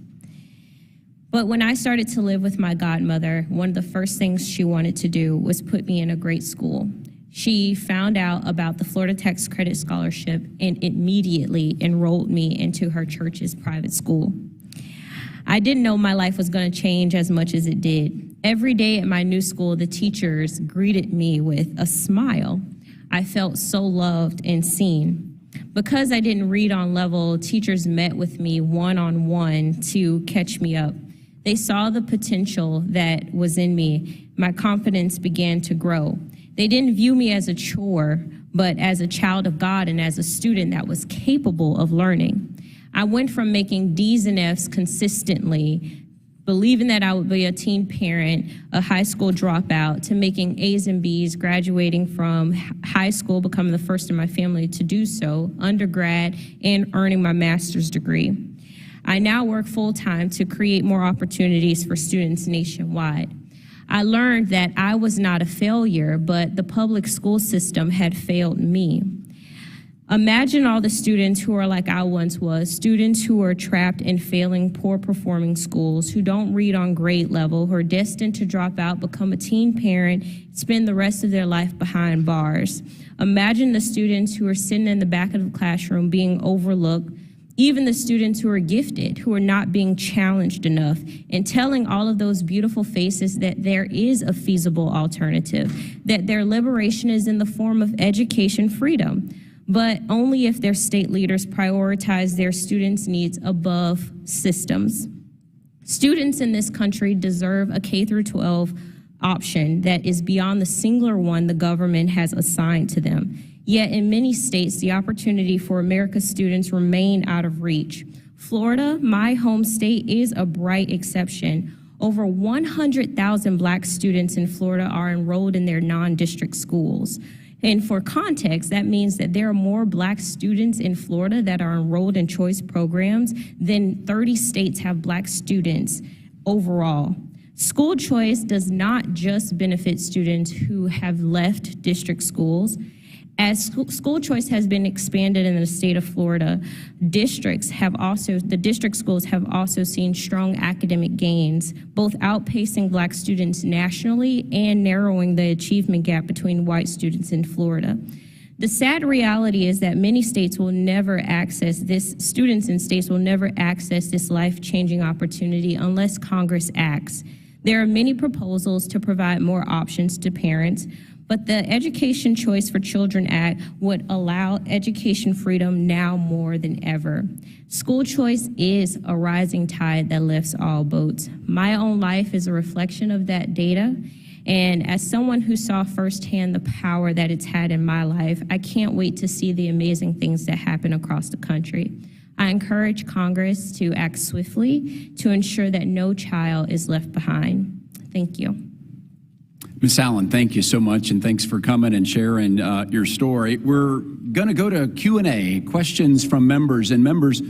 But when I started to live with my godmother, one of the first things she wanted to do was put me in a great school. She found out about the Florida Tax Credit Scholarship and immediately enrolled me into her church's private school. I didn't know my life was going to change as much as it did. Every day at my new school, the teachers greeted me with a smile. I felt so loved and seen. Because I didn't read on level, teachers met with me one-on-one to catch me up. They saw the potential that was in me. My confidence began to grow. They didn't view me as a chore, but as a child of God and as a student that was capable of learning. I went from making D's and F's consistently, believing that I would be a teen parent, a high school dropout, to making A's and B's, graduating from high school, becoming the first in my family to do so, undergrad, and earning my master's degree. I now work full-time to create more opportunities for students nationwide. I learned that I was not a failure, but the public school system had failed me. Imagine all the students who are like I once was, students who are trapped in failing, poor performing schools, who don't read on grade level, who are destined to drop out, become a teen parent, spend the rest of their life behind bars. Imagine the students who are sitting in the back of the classroom being overlooked, even the students who are gifted, who are not being challenged enough, and telling all of those beautiful faces that there is a feasible alternative, that their liberation is in the form of education freedom, but only if their state leaders prioritize their students' needs above systems. Students in this country deserve a K-12 option that is beyond the singular one the government has assigned to them. Yet in many states, the opportunity for America's students remain out of reach. Florida, my home state, is a bright exception. Over 100,000 Black students in Florida are enrolled in their non-district schools. And for context, that means that there are more Black students in Florida that are enrolled in choice programs than 30 states have Black students overall. School choice does not just benefit students who have left district schools. As school choice has been expanded in the state of Florida, the district schools have also seen strong academic gains, both outpacing Black students nationally and narrowing the achievement gap between white students in Florida. The sad reality is that many states will never access this, students in states will never access this life-changing opportunity unless Congress acts. There are many proposals to provide more options to parents, but the Education Choice for Children Act would allow education freedom now more than ever. School choice is a rising tide that lifts all boats. My own life is a reflection of that data, and as someone who saw firsthand the power that it's had in my life, I can't wait to see the amazing things that happen across the country. I encourage Congress to act swiftly to ensure that no child is left behind. Thank you. Ms. Allen, thank you so much, and thanks for coming and sharing your story. We're going to go to Q&A, questions from members. And members,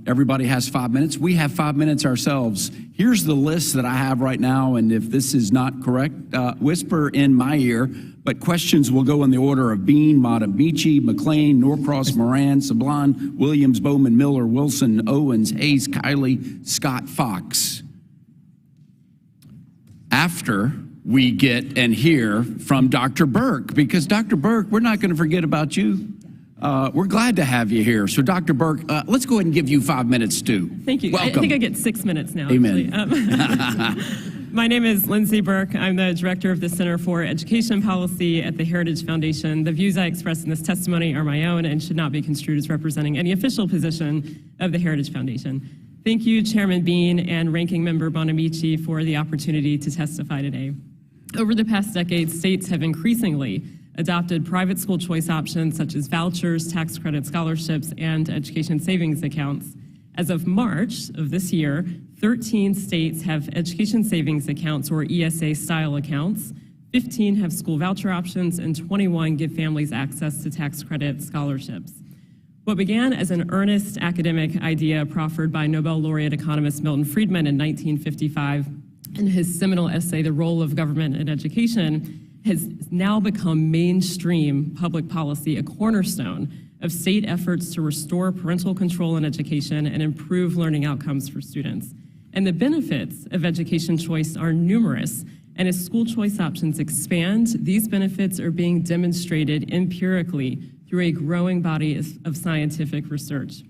everybody has 5 minutes. We have 5 minutes ourselves. Here's the list that I have right now, and if this is not correct, whisper in my ear. But questions will go in the order of Bean, Bonamici, McLean, Norcross, Moran, Sablon, Williams, Bowman, Miller, Wilson, Owens, Hayes, Kiley, Scott, Fox. After we get and hear from Dr. Burke, because Dr. Burke, we're not going to forget about you. We're glad to have you here. So Dr. Burke, let's go ahead and give you 5 minutes too. Thank you. Welcome. I think I get 6 minutes now. Amen. My name is Lindsay Burke. I'm the director of the Center for Education Policy at the Heritage Foundation. The views I express in this testimony are my own and should not be construed as representing any official position of the Heritage Foundation. Thank you, Chairman Bean and Ranking Member Bonamici, for the opportunity to testify today. Over the past decade, states have increasingly adopted private school choice options such as vouchers, tax credit scholarships, and education savings accounts. As of March of this year, 13 states have education savings accounts or ESA-style accounts, 15 have school voucher options, and 21 give families access to tax credit scholarships. What began as an earnest academic idea proffered by Nobel laureate economist Milton Friedman in 1955 in his seminal essay, The Role of Government in Education, has now become mainstream public policy, a cornerstone of state efforts to restore parental control in education and improve learning outcomes for students. And the benefits of education choice are numerous, and as school choice options expand, these benefits are being demonstrated empirically through a growing body of scientific research.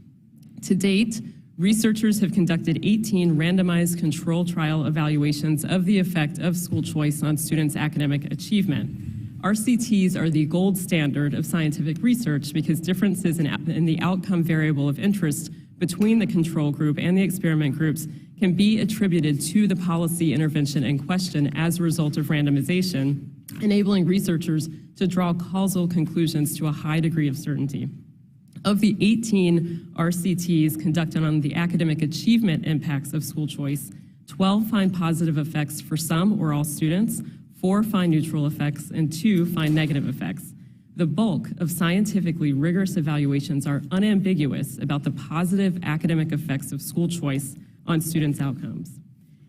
To date, researchers have conducted 18 randomized control trial evaluations of the effect of school choice on students' academic achievement. RCTs are the gold standard of scientific research because differences in the outcome variable of interest between the control group and the experiment groups can be attributed to the policy intervention in question as a result of randomization, enabling researchers to draw causal conclusions to a high degree of certainty. Of the 18 RCTs conducted on the academic achievement impacts of school choice, 12 find positive effects for some or all students, 4 find neutral effects, and 2 find negative effects. The bulk of scientifically rigorous evaluations are unambiguous about the positive academic effects of school choice on students' outcomes.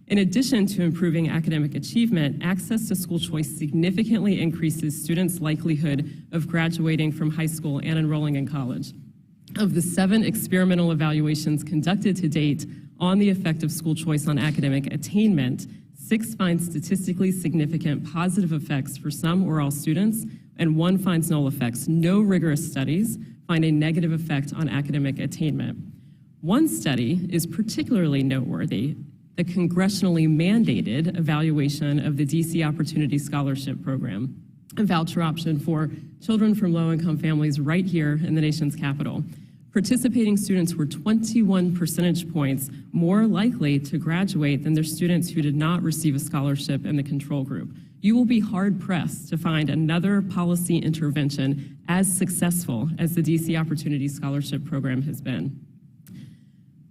In addition to improving academic achievement, access to school choice significantly increases students' likelihood of graduating from high school and enrolling in college. Of the 7 experimental evaluations conducted to date on the effect of school choice on academic attainment, 6 find statistically significant positive effects for some or all students, and 1 finds null effects. No rigorous studies find a negative effect on academic attainment. One study is particularly noteworthy, the congressionally mandated evaluation of the DC Opportunity Scholarship Program, a voucher option for children from low-income families right here in the nation's capital. Participating students were 21 percentage points more likely to graduate than their students who did not receive a scholarship in the control group. You will be hard-pressed to find another policy intervention as successful as the DC Opportunity Scholarship Program has been.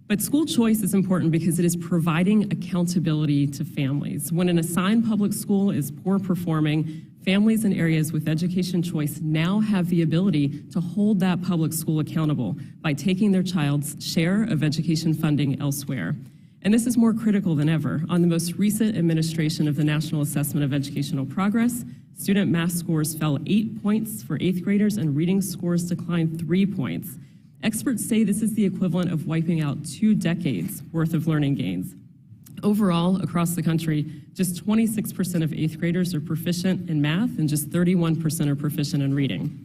But school choice is important because it is providing accountability to families. When an assigned public school is poor performing, families in areas with education choice now have the ability to hold that public school accountable by taking their child's share of education funding elsewhere. And this is more critical than ever. On the most recent administration of the National Assessment of Educational Progress, student math scores fell 8 points for 8th graders and reading scores declined 3 points. Experts say this is the equivalent of wiping out 2 decades worth of learning gains. Overall, across the country, just 26% of 8th graders are proficient in math and just 31% are proficient in reading.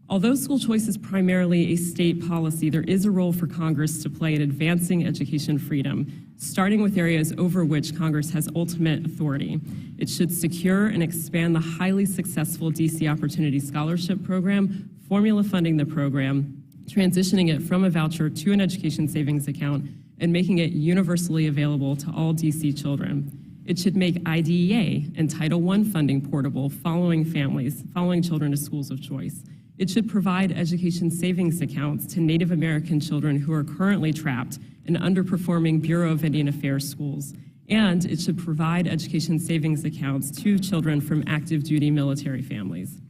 Although school choice is primarily a state policy, there is a role for Congress to play in advancing education freedom, starting with areas over which Congress has ultimate authority. It should secure and expand the highly successful DC Opportunity Scholarship Program, formula funding the program, transitioning it from a voucher to an education savings account, and making it universally available to all DC children. It should make IDEA and Title I funding portable following children to schools of choice. It should provide education savings accounts to Native American children who are currently trapped in underperforming Bureau of Indian Affairs schools. And it should provide education savings accounts to children from active duty military families.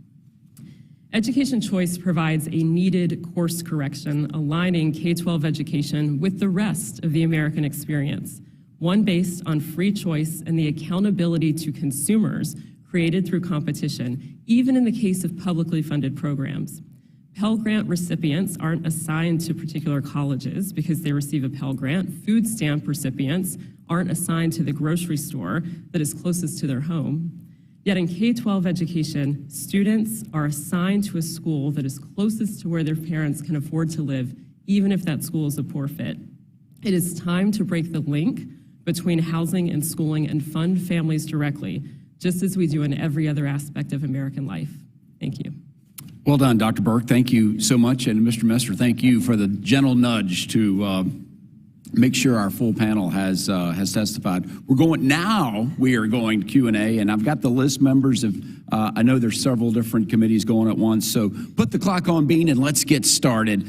Education choice provides a needed course correction, aligning K-12 education with the rest of the American experience, one based on free choice and the accountability to consumers created through competition, even in the case of publicly funded programs. Pell Grant recipients aren't assigned to particular colleges because they receive a Pell Grant. Food stamp recipients aren't assigned to the grocery store that is closest to their home. Yet in K-12 education, students are assigned to a school that is closest to where their parents can afford to live, even if that school is a poor fit. It is time to break the link between housing and schooling and fund families directly, just as we do in every other aspect of American life. Thank you. Well done, Dr. Burke. Thank you so much. And Mr. Messer, thank you for the gentle nudge to make sure our full panel has testified. We are going to Q&A, and I've got the list members of, I know there's several different committees going at once, so put the clock on, Bean, and let's get started.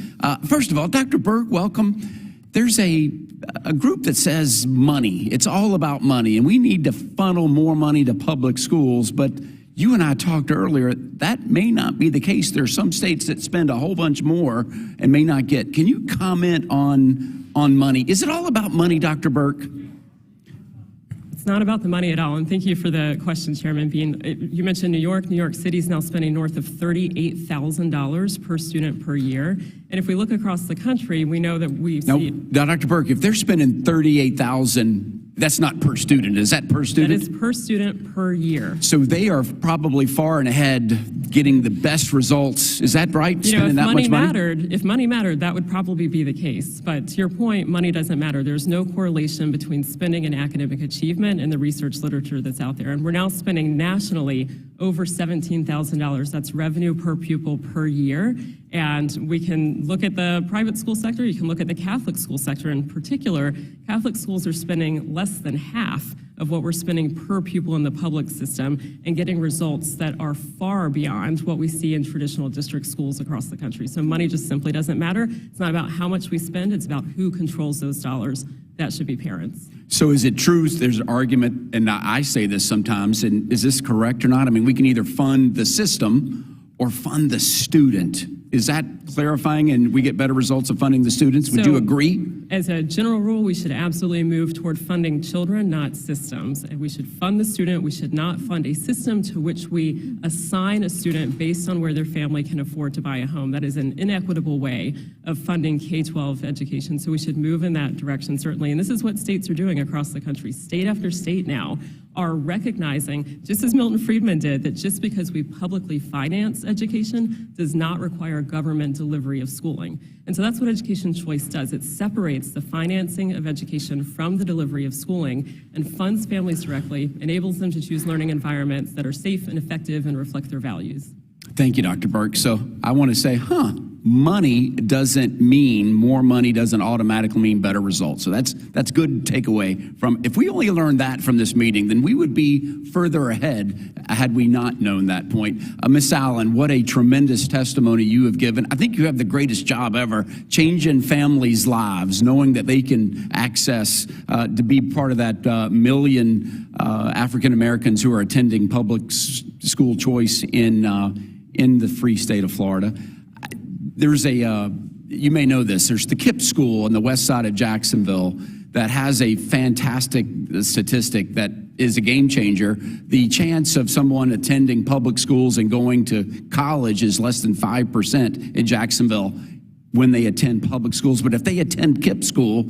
First of all, Dr. Burke, welcome. There's a group that says money. It's all about money, and we need to funnel more money to public schools, but you and I talked earlier, that may not be the case. There are some states that spend a whole bunch more and may not get. Can you comment on money? Is it all about money, Dr. Burke? It's not about the money at all, and thank you for the question, Chairman Bean. You mentioned New York. New York City is now spending north of $38,000 per student per year. And if we look across the country, we know that Now, Dr. Burke, if they're spending $38,000, that's not per student. Is that per student? That is per student per year. So they are probably far and ahead getting the best results. Is that right? If money mattered, that would probably be the case. But to your point, money doesn't matter. There's no correlation between spending and academic achievement in the research literature that's out there. And we're now spending nationally over $17,000. That's revenue per pupil per year. And we can look at the private school sector. You can look at the Catholic school sector in particular. Catholic schools are spending less than half of what we're spending per pupil in the public system and getting results that are far beyond what we see in traditional district schools across the country. So money just simply doesn't matter. It's not about how much we spend. It's about who controls those dollars. That should be parents. So is it true, there's an argument, and I say this sometimes, and is this correct or not? I mean, we can either fund the system or fund the student. Is that clarifying and we get better results of funding the students? Would you agree? As a general rule, we should absolutely move toward funding children, not systems. And we should fund the student. We should not fund a system to which we assign a student based on where their family can afford to buy a home. That is an inequitable way of funding K-12 education. So we should move in that direction, certainly. And this is what states are doing across the country. State after state now are recognizing, just as Milton Friedman did, that just because we publicly finance education does not require government delivery of schooling. And so that's what Education Choice does. It separates the financing of education from the delivery of schooling and funds families directly, enables them to choose learning environments that are safe and effective and reflect their values. Thank you, Dr. Burke. So I want to say, money doesn't mean, more money doesn't automatically mean better results. So that's good takeaway from, if we only learned that from this meeting, then we would be further ahead had we not known that point. Ms. Allen, what a tremendous testimony you have given. I think you have the greatest job ever, changing families' lives, knowing that they can access, to be part of that million African Americans who are attending public school choice in the free state of Florida. There's you may know this, there's the KIPP school on the west side of Jacksonville that has a fantastic statistic that is a game changer. The chance of someone attending public schools and going to college is less than 5% in Jacksonville when they attend public schools. But if they attend KIPP school,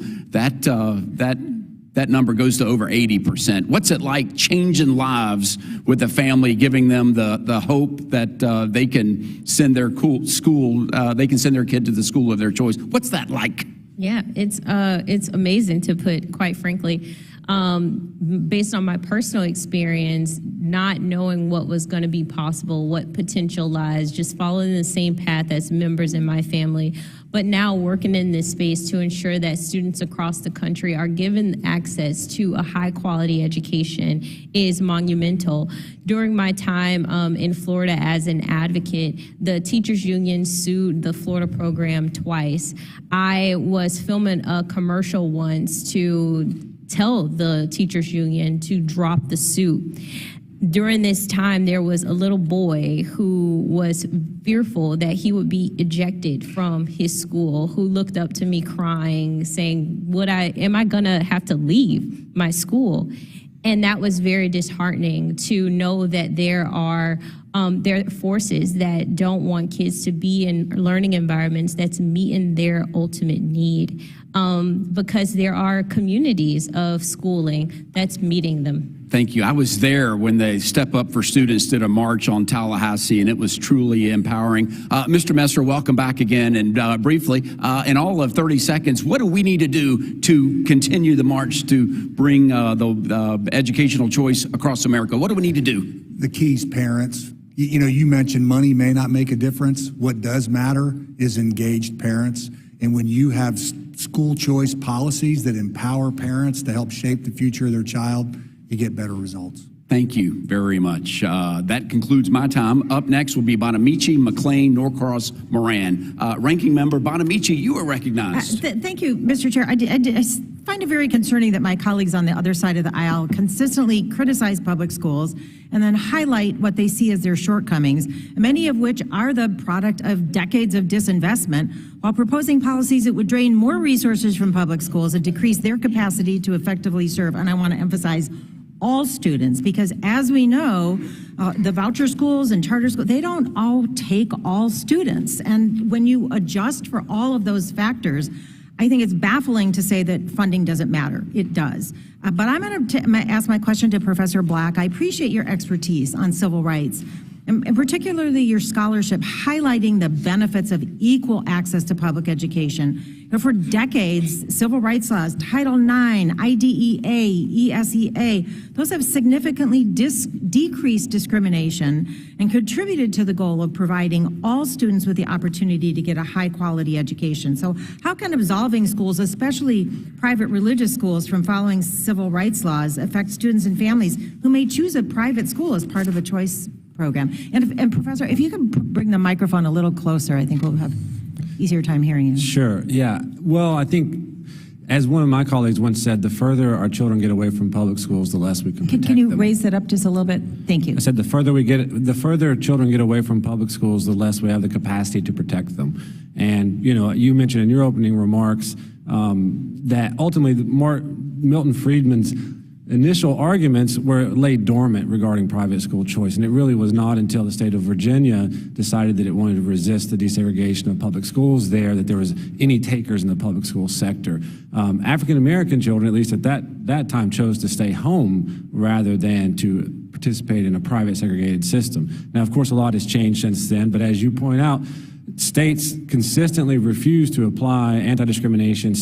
that number goes to over 80%. What's it like changing lives with a family, giving them the hope that they can send their they can send their kid to the school of their choice? What's that like? Yeah, it's amazing, to put quite frankly. Based on my personal experience, not knowing what was going to be possible, what potential lies, just following the same path as members in my family, but now working in this space to ensure that students across the country are given access to a high quality education is monumental. During my time in Florida as an advocate, the teachers union sued the Florida program twice. I was filming a commercial once to tell the teachers union to drop the suit. During this time, there was a little boy who was fearful that he would be ejected from his school, who looked up to me crying, saying, am I gonna have to leave my school? And that was very disheartening, to know that there are forces that don't want kids to be in learning environments that's meeting their ultimate need, because there are communities of schooling that's meeting them. Thank you. I was there when the Step Up for Students did a march on Tallahassee, and it was truly empowering. Mr. Messer, welcome back again. And briefly, in all of 30 seconds, what do we need to do to continue the march to bring the educational choice across America? What do we need to do? The key's parents. You know, you mentioned money may not make a difference. What does matter is engaged parents. And when you have school choice policies that empower parents to help shape the future of their child, you get better results. Thank you very much. That concludes my time. Up next will be Bonamici, McLean, Norcross, Moran. Ranking Member Bonamici, you are recognized. Thank you, Mr. Chair. I find it very concerning that my colleagues on the other side of the aisle consistently criticize public schools and then highlight what they see as their shortcomings, many of which are the product of decades of disinvestment, while proposing policies that would drain more resources from public schools and decrease their capacity to effectively serve. And I want to emphasize all students, because as we know, the voucher schools and charter schools, they don't all take all students. And when you adjust for all of those factors, I think it's baffling to say that funding doesn't matter. It does. But I'm going to ask my question to Professor Black. I appreciate your expertise on civil rights, and particularly your scholarship highlighting the benefits of equal access to public education. You know, for decades, civil rights laws, Title IX, IDEA, ESEA, those have significantly decreased discrimination and contributed to the goal of providing all students with the opportunity to get a high quality education. So how can absolving schools, especially private religious schools, from following civil rights laws affect students and families who may choose a private school as part of a choice program? And Professor, if you can bring the microphone a little closer, I think we'll have easier time hearing you. Sure, yeah. Well, I think as one of my colleagues once said, the further our children get away from public schools, the less we can protect Can you them. raise that up just a little bit? Thank you. I said the further children get away from public schools, the less we have the capacity to protect them. And you mentioned in your opening remarks that ultimately Milton Friedman's initial arguments were laid dormant regarding private school choice, and it really was not until the state of Virginia decided that it wanted to resist the desegregation of public schools there that there was any takers in the public school sector. African American children, at least at that time, chose to stay home rather than to participate in a private segregated system. Now, of course, a lot has changed since then, but as you point out, states consistently refuse to apply anti-discrimination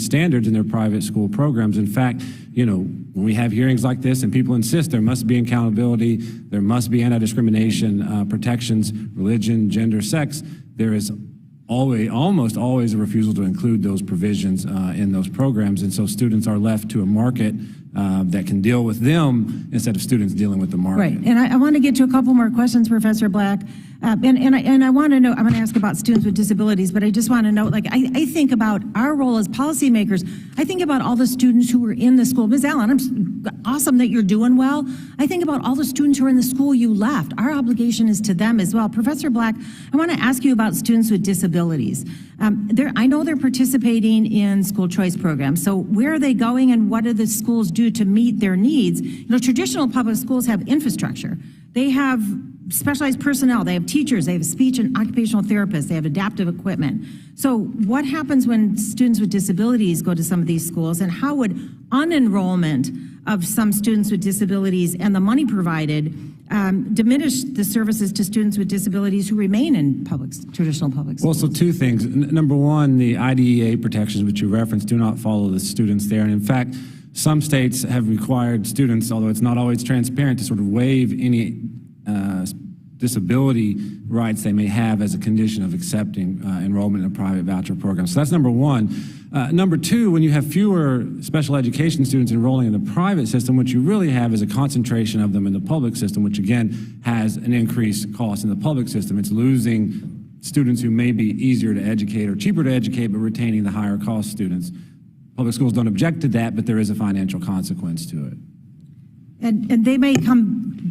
standards in their private school programs. In fact, when we have hearings like this and people insist there must be accountability, there must be anti-discrimination protections, religion, gender, sex, there is almost always a refusal to include those provisions in those programs. And so students are left to a market that can deal with them instead of students dealing with the market. Right, and I want to get to a couple more questions, Professor Black. And I want to know, I'm going to ask about students with disabilities, but I just want to know, I think about our role as policymakers. I think about all the students who were in the school. Ms. Allen, awesome that you're doing well. I think about all the students who are in the school you left. Our obligation is to them as well. Professor Black, I want to ask you about students with disabilities. I know they're participating in school choice programs. So where are they going and what do the schools do to meet their needs? Traditional public schools have infrastructure. They have specialized personnel, they have teachers, they have speech and occupational therapists, they have adaptive equipment. So what happens when students with disabilities go to some of these schools, and how would unenrollment of some students with disabilities and the money provided diminish the services to students with disabilities who remain in traditional public schools? Well, so two things. Number one, the IDEA protections which you referenced do not follow the students there. And in fact, some states have required students, although it's not always transparent, to sort of waive any disability rights they may have as a condition of accepting enrollment in a private voucher program. So that's number one. Number two, when you have fewer special education students enrolling in the private system, what you really have is a concentration of them in the public system, which again has an increased cost in the public system. It's losing students who may be easier to educate or cheaper to educate, but retaining the higher cost students. Public schools don't object to that, but there is a financial consequence to it. And they may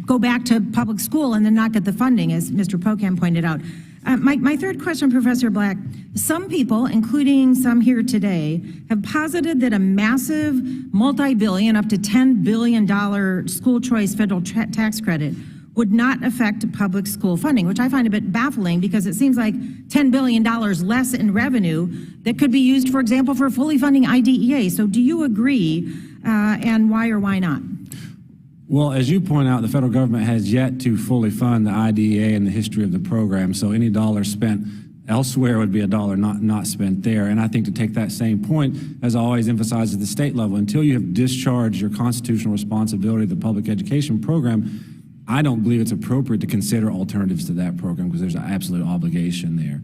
go back to public school and then not get the funding, as Mr. Pocan pointed out. My third question, Professor Black, some people, including some here today, have posited that a massive multi-billion, up to $10 billion school choice federal tax credit would not affect public school funding, which I find a bit baffling because it seems like $10 billion less in revenue that could be used, for example, for fully funding IDEA. So do you agree, and why or why not? Well, as you point out, the federal government has yet to fully fund the IDEA in the history of the program, so any dollar spent elsewhere would be a dollar not spent there. And I think to take that same point, as always emphasized at the state level, until you have discharged your constitutional responsibility to the public education program, I don't believe it's appropriate to consider alternatives to that program because there's an absolute obligation there.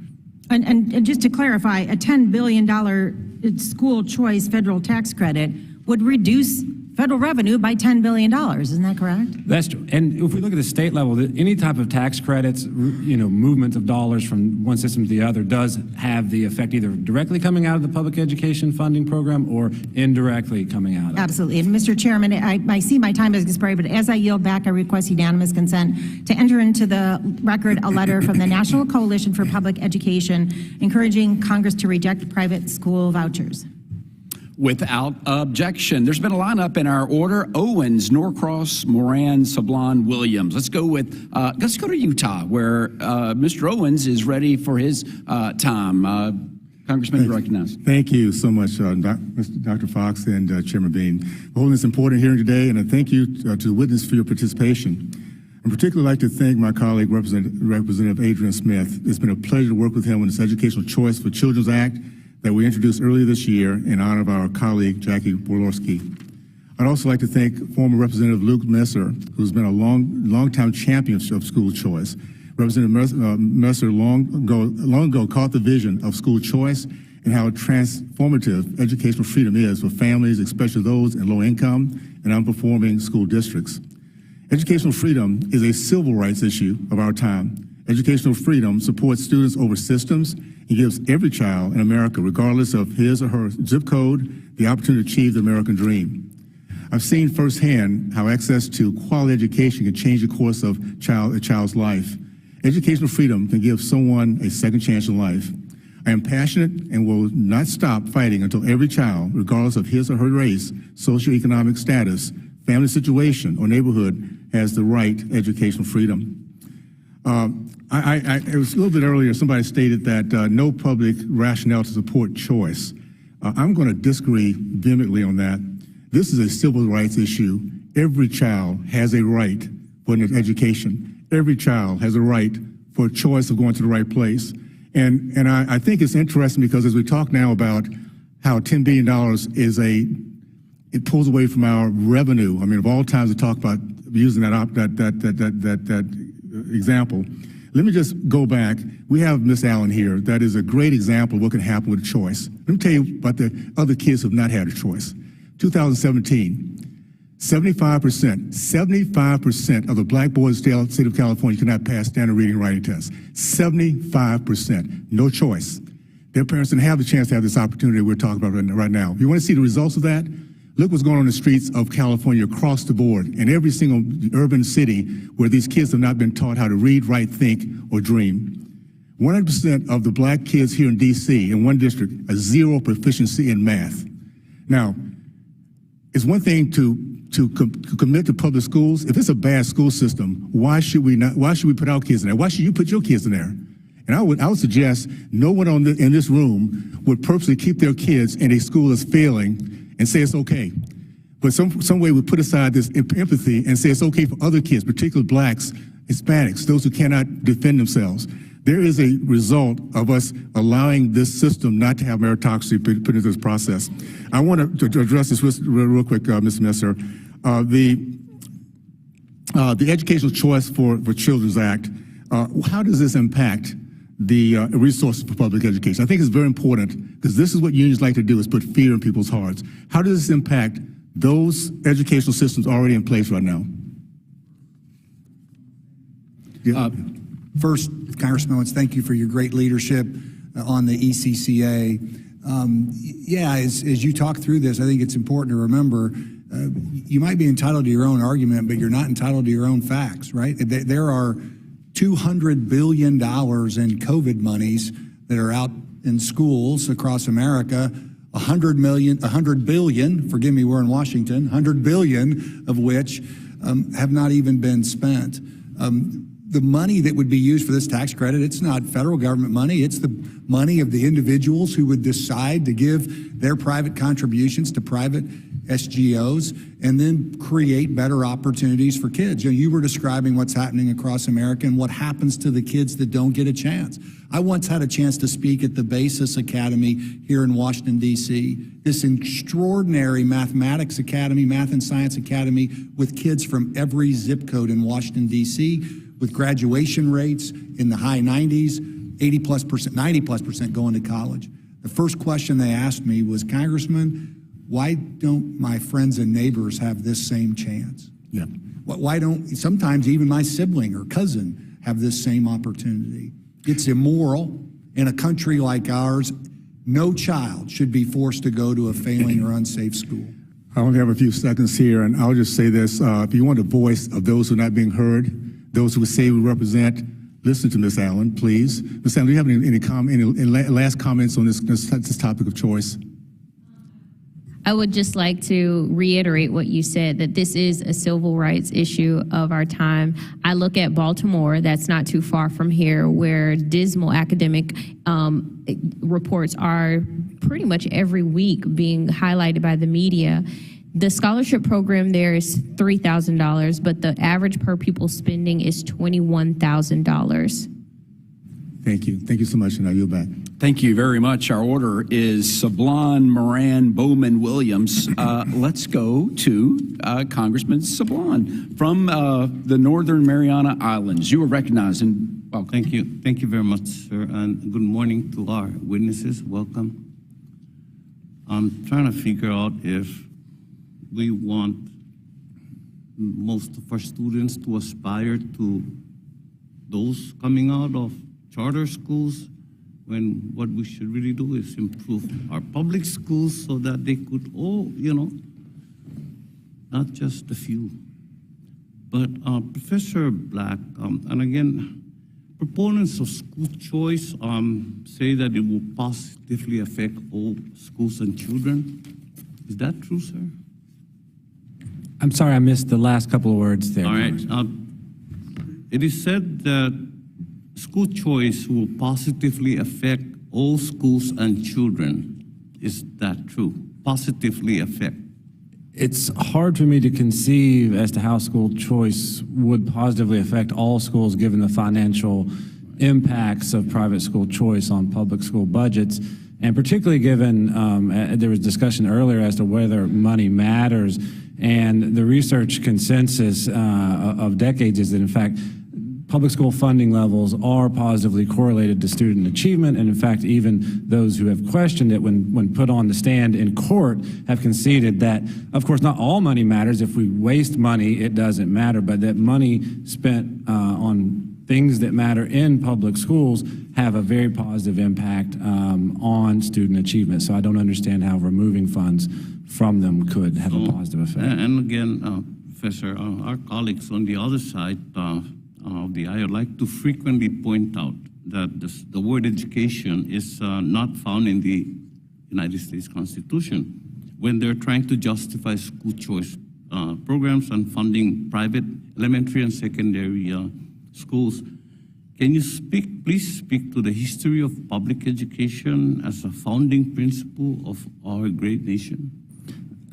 And just to clarify, a $10 billion school choice federal tax credit would reduce federal revenue by $10 billion, isn't that correct? That's true. And if we look at the state level, any type of tax credits, movement of dollars from one system to the other does have the effect either directly coming out of the public education funding program or indirectly coming out of it. Absolutely. And Mr. Chairman, I see my time has expired, but as I yield back, I request unanimous consent to enter into the record a letter from the National Coalition for Public Education encouraging Congress to reject private school vouchers. Without objection. There's been a lineup in our order: Owens, Norcross, Moran, Sablon, Williams. Let's go to Utah, where Mr. Owens is ready for his time. Congressman, you recognize. Thank you so much, Dr. Fox and Chairman Bean. We're holding this important hearing today, and I thank you to the witness for your participation. I'd particularly like to thank my colleague, Representative Adrian Smith. It's been a pleasure to work with him on this Educational Choice for Children's Act that we introduced earlier this year in honor of our colleague, Jackie Borlorski. I'd also like to thank former Representative Luke Messer, who's been a long-time champion of school choice. Representative Messer long ago caught the vision of school choice and how transformative educational freedom is for families, especially those in low-income and unperforming school districts. Educational freedom is a civil rights issue of our time. Educational freedom supports students over systems and gives every child in America, regardless of his or her zip code, the opportunity to achieve the American dream. I've seen firsthand how access to quality education can change the course of a child's life. Educational freedom can give someone a second chance in life. I am passionate and will not stop fighting until every child, regardless of his or her race, socioeconomic status, family situation, or neighborhood, has the right educational freedom. It was a little bit earlier, somebody stated that no public rationale to support choice. I'm going to disagree vehemently on that. This is a civil rights issue. Every child has a right for an education. Every child has a right for a choice of going to the right place. And I think it's interesting because as we talk now about how $10 billion it pulls away from our revenue. I mean, of all times to talk about using that example, let me just go back. We have Miss Allen here. That is a great example of what can happen with a choice. Let me tell you about the other kids who have not had a choice. 2017, 75% of the black boys in the state of California could not pass standard reading and writing tests. 75%, no choice. Their parents didn't have the chance to have this opportunity we're talking about right now. If you want to see the results of that, look what's going on in the streets of California across the board in every single urban city where these kids have not been taught how to read, write, think, or dream. 100% of the black kids here in D.C. in one district are zero proficiency in math. Now, it's one thing to commit to public schools. If it's a bad school system, why should we put our kids in there? Why should you put your kids in there? And I would suggest no one in this room would purposely keep their kids in a school that's failing and say it's okay. But some way we put aside this empathy and say it's okay for other kids, particularly blacks, Hispanics, those who cannot defend themselves. There is a result of us allowing this system not to have meritocracy put into this process. I want to address this real quick, Mr. Messer. The Educational Choice for Children's Act, how does this impact the resources for public education? I think it's very important because this is what unions like to do, is put fear in people's hearts. How does this impact those educational systems already in place right now? Yeah. First, Congressman Owens, thank you for your great leadership on the ECCA. As you talk through this, I think it's important to remember you might be entitled to your own argument, but you're not entitled to your own facts, right? There are $200 billion in COVID monies that are out in schools across America. 100 billion, forgive me, we're in Washington, 100 billion of which have not even been spent. The money that would be used for this tax credit, it's not federal government money, it's the money of the individuals who would decide to give their private contributions to private SGOs and then create better opportunities for kids. You were describing what's happening across America and what happens to the kids that don't get a chance. I once had a chance to speak at the Basis Academy here in Washington, D.C., this extraordinary mathematics academy, math and science academy with kids from every zip code in Washington, D.C., with graduation rates in the high 90s, 80+%, 90+% going to college. The first question they asked me was, Congressman, why don't my friends and neighbors have this same chance? Yeah. Why don't sometimes even my sibling or cousin have this same opportunity? It's immoral. In a country like ours, no child should be forced to go to a failing or unsafe school. I only have a few seconds here, and I'll just say this. If you want a voice of those who are not being heard, those who say we represent, listen to Ms. Allen, please. Ms. Allen, do you have any last comments on this topic of choice? I would just like to reiterate what you said, that this is a civil rights issue of our time. I look at Baltimore, that's not too far from here, where dismal academic reports are pretty much every week being highlighted by the media. The scholarship program there is $3,000, but the average per pupil spending is $21,000. Thank you. Thank you so much, and I yield back. Thank you very much. Our order is Sablon, Moran, Bowman, Williams. Let's go to Congressman Sablon from the Northern Mariana Islands. You are recognized and welcome. Thank you. Thank you very much, sir, and good morning to our witnesses. Welcome. I'm trying to figure out if we want most of our students to aspire to those coming out of charter schools, when what we should really do is improve our public schools so that they could all, not just a few. But Professor Black, and again, proponents of school choice say that it will positively affect all schools and children. Is that true, sir? I'm sorry, I missed the last couple of words there. All right. It is said that school choice will positively affect all schools and children. Is that true? Positively affect? It's hard for me to conceive as to how school choice would positively affect all schools given the financial impacts of private school choice on public school budgets, and particularly given there was discussion earlier as to whether money matters, and the research consensus of decades is that in fact public school funding levels are positively correlated to student achievement, and in fact even those who have questioned it when put on the stand in court have conceded that of course not all money matters. If we waste money it doesn't matter, but that money spent on things that matter in public schools have a very positive impact on student achievement. So I don't understand how removing funds from them could have a positive effect. And again, Professor, our colleagues on the other side of the aisle like to frequently point out that the word education is not found in the United States Constitution when they're trying to justify school choice programs and funding private elementary and secondary schools. Can you please speak to the history of public education as a founding principle of our great nation?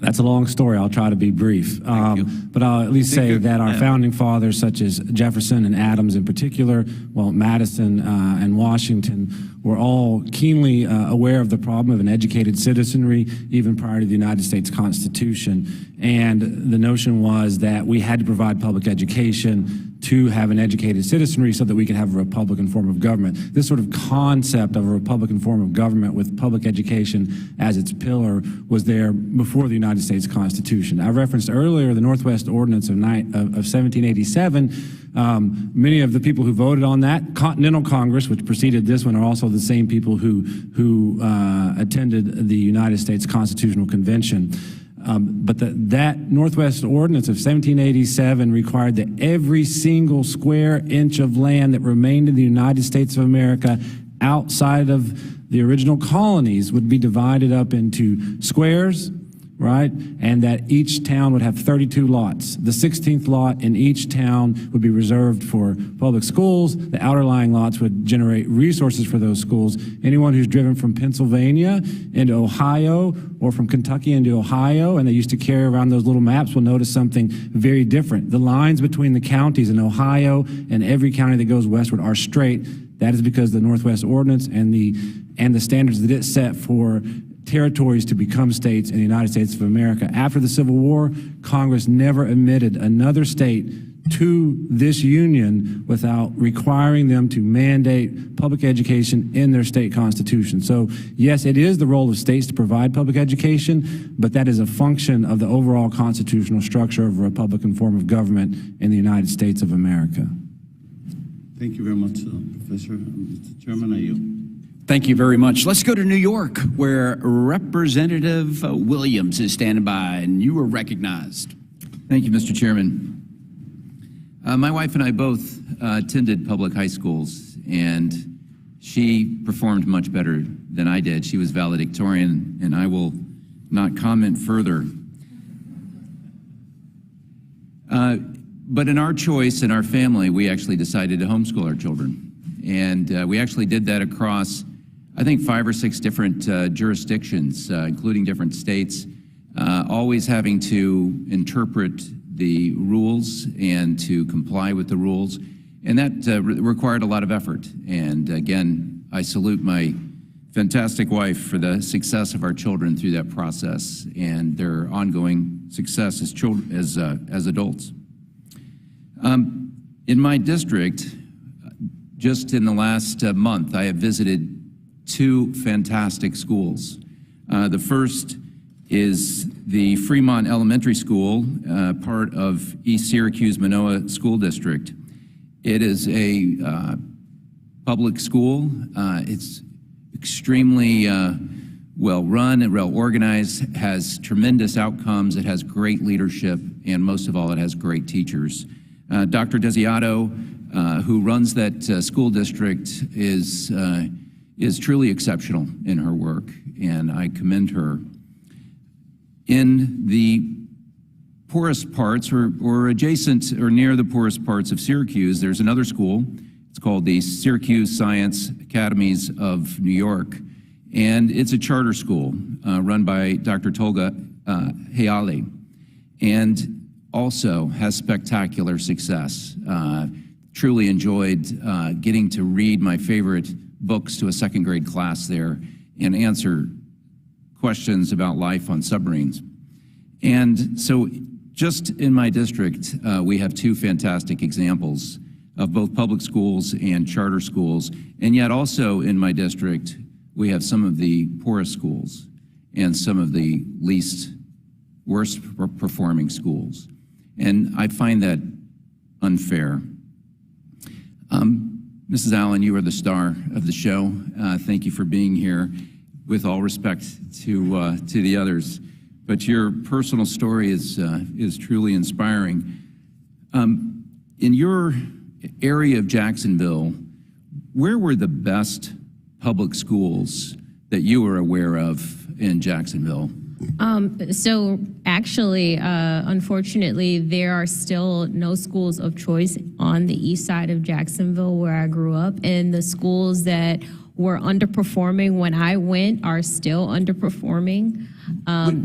That's a long story. I'll try to be brief. But I'll at least say that our founding fathers, such as Jefferson and Adams in particular, well, Madison and Washington, were all keenly aware of the problem of an educated citizenry, even prior to the United States Constitution. And the notion was that we had to provide public education to have an educated citizenry so that we could have a Republican form of government. This sort of concept of a Republican form of government with public education as its pillar was there before the United States Constitution. I referenced earlier the Northwest Ordinance of 1787. Many of the people who voted on that, Continental Congress, which preceded this one, are also the same people who attended the United States Constitutional Convention. But that Northwest Ordinance of 1787 required that every single square inch of land that remained in the United States of America outside of the original colonies would be divided up into squares, right? And that each town would have 32 lots. The 16th lot in each town would be reserved for public schools. The outer lying lots would generate resources for those schools. Anyone who's driven from Pennsylvania into Ohio or from Kentucky into Ohio, and they used to carry around those little maps, will notice something very different. The lines between the counties in Ohio and every county that goes westward are straight. That is because the Northwest Ordinance and the standards that it set for territories to become states in the United States of America. After the Civil War, Congress never admitted another state to this union without requiring them to mandate public education in their state constitution. So yes, it is the role of states to provide public education, but that is a function of the overall constitutional structure of a Republican form of government in the United States of America. Thank you very much, Professor. Mr. Chairman, I yield. Thank you very much. Let's go to New York, where Representative Williams is standing by, and you are recognized. Thank you, Mr. Chairman. My wife and I both attended public high schools, and she performed much better than I did. She was valedictorian, and I will not comment further. But in our choice, in our family, we actually decided to homeschool our children. And we actually did that across, I think, 5 or 6 different jurisdictions, including different states, always having to interpret the rules and to comply with the rules. And that required a lot of effort. And again, I salute my fantastic wife for the success of our children through that process and their ongoing success as children, as adults. In my district, just in the last month, I have visited 2 fantastic schools. The first is the Fremont Elementary School, part of East Syracuse Manoa School District. It is a public school. It's extremely well run and well organized, has tremendous outcomes, it has great leadership, and most of all, it has great teachers. Dr. Desiato, who runs that school district, is truly exceptional in her work, and I commend her. In the poorest parts or adjacent or near the poorest parts of Syracuse, there's another school. It's called the Syracuse Science Academies of New York, and it's a charter school run by Dr. Tolga Hayali, and also has spectacular success. Truly enjoyed getting to read my favorite books to a second grade class there and answer questions about life on submarines. And so just in my district, we have two fantastic examples of both public schools and charter schools. And yet also in my district, we have some of the poorest schools and some of the worst performing schools. And I find that unfair. Mrs. Allen, you are the star of the show. Thank you for being here. With all respect to the others, but your personal story is truly inspiring. In your area of Jacksonville, where were the best public schools that you were aware of in Jacksonville? So actually, unfortunately, there are still no schools of choice on the east side of Jacksonville where I grew up, and the schools that were underperforming when I went are still underperforming.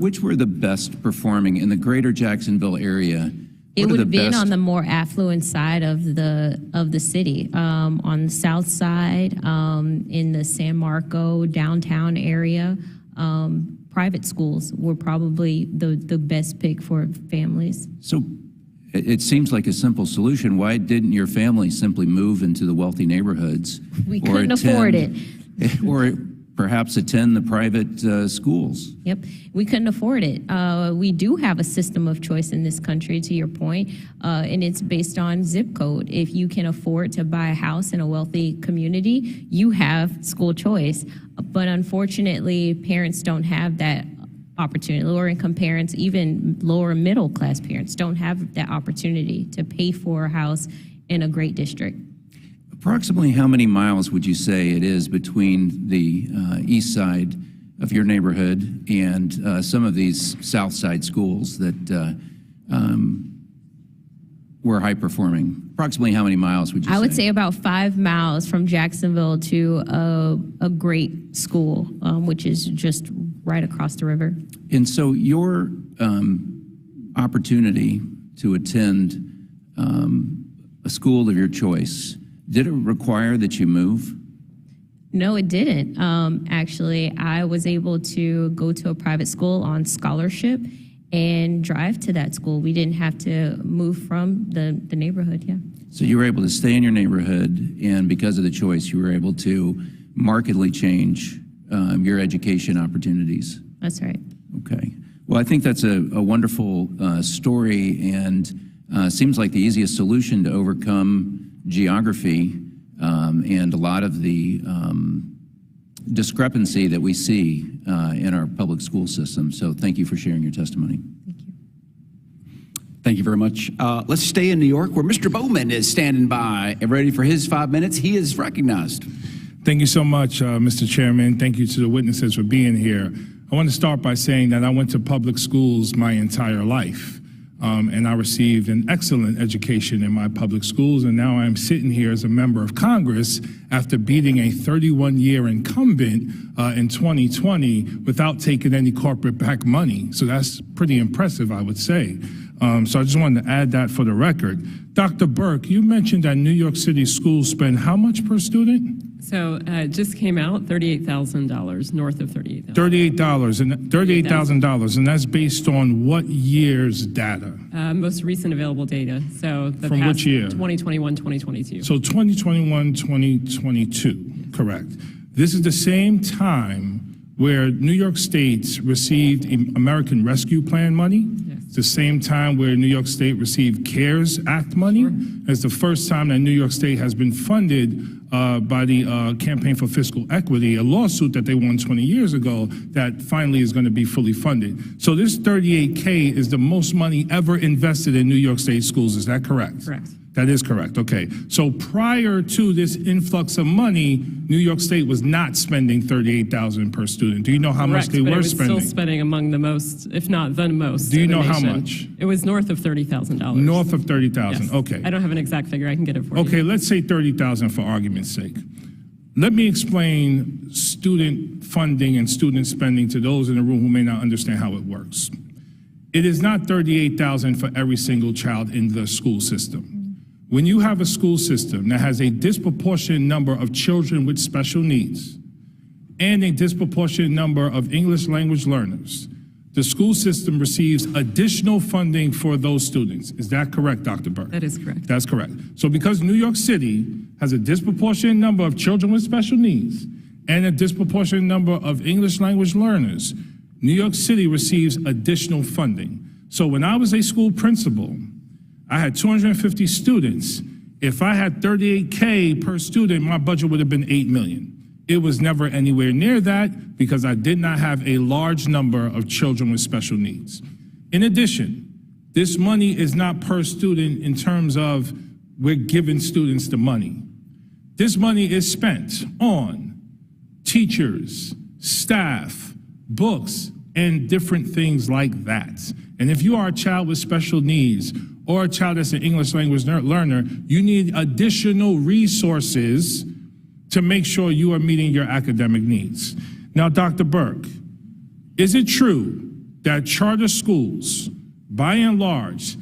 Which were the best performing in the greater Jacksonville area? It would have been on the more affluent side of the city, on the south side, in the San Marco downtown area. Private schools were probably the best pick for families. So it seems like a simple solution. Why didn't your family simply move into the wealthy neighborhoods? We couldn't afford it. Or perhaps attend the private schools? Yep, we couldn't afford it. We do have a system of choice in this country, to your point, and it's based on zip code. If you can afford to buy a house in a wealthy community, you have school choice. But unfortunately, parents don't have that opportunity. Lower income parents, even lower middle class parents, don't have that opportunity to pay for a house in a great district. Approximately how many miles would you say it is between the east side of your neighborhood and some of these south side schools that were high performing? Approximately how many miles would you say? I would say about 5 miles from Jacksonville to a great school, which is just right across the river. And so your opportunity to attend a school of your choice, did it require that you move? No, it didn't. Actually, I was able to go to a private school on scholarship and drive to that school. We didn't have to move from the neighborhood, yeah. So you were able to stay in your neighborhood, and because of the choice, you were able to markedly change your education opportunities. That's right. Okay. Well, I think that's a wonderful story, and seems like the easiest solution to overcome geography and a lot of the discrepancy that we see in our public school system. So thank you for sharing your testimony. Thank you. Thank you very much. Let's stay in New York, where Mr. Bowman is standing by and ready for his 5 minutes. He is recognized. Thank you so much, Mr. Chairman. Thank you to the witnesses for being here. I want to start by saying that I went to public schools my entire life. And I received an excellent education in my public schools, and now I'm sitting here as a member of Congress after beating a 31-year incumbent in 2020 without taking any corporate back money. So that's pretty impressive, I would say. So I just wanted to add that for the record. Dr. Burke, you mentioned that New York City schools spend how much per student? So it just came out, $38,000, north of $38,000. $38,000, and that's based on what year's data? Most recent available data. So the From past which year? 2021, 2022. So 2021, 2022, correct. This is the same time where New York State received American Rescue Plan money. Yes. It's the same time where New York State received CARES Act money. It's the first time that New York State has been funded by the Campaign for Fiscal Equity, a lawsuit that they won 20 years ago that finally is going to be fully funded. So this $38K is the most money ever invested in New York State schools. Is that correct? Correct. That is correct. Okay. So prior to this influx of money, New York State was not spending $38,000 per student. Do you know how much they were spending? Still spending among the most, if not the most. Do you know how much? It was north of $30,000. North of $30,000. Yes. Okay. I don't have an exact figure. I can get it for you. Okay, let's say $30,000 for argument's sake. Let me explain student funding and student spending to those in the room who may not understand how it works. It is not $38,000 for every single child in the school system. When you have a school system that has a disproportionate number of children with special needs and a disproportionate number of English language learners, the school system receives additional funding for those students. Is that correct, Dr. Burke? That is correct. That's correct. So because New York City has a disproportionate number of children with special needs and a disproportionate number of English language learners, New York City receives additional funding. So when I was a school principal, I had 250 students. If I had $38K per student, my budget would have been $8 million. It was never anywhere near that because I did not have a large number of children with special needs. In addition, this money is not per student in terms of we're giving students the money. This money is spent on teachers, staff, books, and different things like that. And if you are a child with special needs or a child that's an English language learner, you need additional resources to make sure you are meeting your academic needs. Now, Dr. Burke, is it true that charter schools, by and large,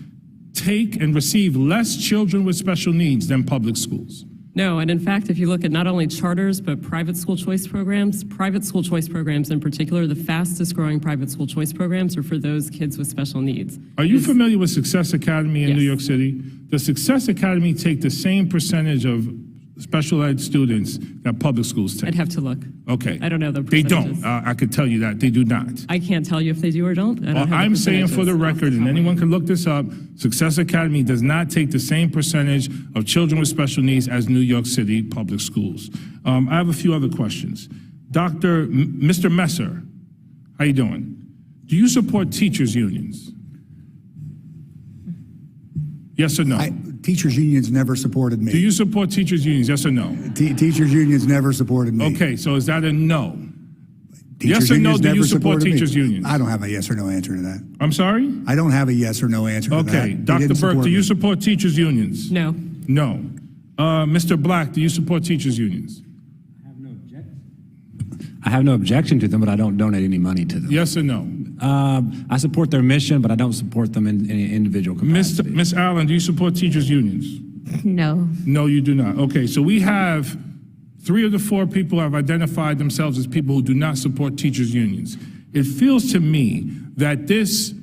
take and receive less children with special needs than public schools? No, and in fact, if you look at not only charters, but private school choice programs in particular, the fastest growing private school choice programs are for those kids with special needs. Are you familiar with Success Academy in Yes. New York City? Does Success Academy take the same percentage of special ed students that public schools take? I'd have to look. Okay. I don't know the They percentages. don't. I could tell you that. They do not. I can't tell you if they do or don't. I don't have the I'm saying for the percentages record, off the and top of my anyone head. can look this up, Success Academy does not take the same percentage of children with special needs as New York City public schools. I have a few other questions. Mr. Messer, how you doing? Do you support teachers' unions? Yes or no? Teachers unions never supported me. Do you support teachers' unions? Yes or no? Teachers unions never supported me. Okay, so is that a no? Teachers Yes or no, unions do you never support supported me. teachers' unions? I don't have a yes or no answer to that. I'm sorry? I don't have a yes or no answer to that. Okay, They Dr. didn't Burke, support do you me. support teachers' unions? No. No. Mr. Black, do you support teachers' unions? I have no objection to them, but I don't donate any money to them. Yes or no? I support their mission, but I don't support them in any individual capacity. Miss Allen, do you support teachers' unions? No. No, you do not. Okay, so we have 3 of the 4 people have identified themselves as people who do not support teachers' unions. It feels to me that this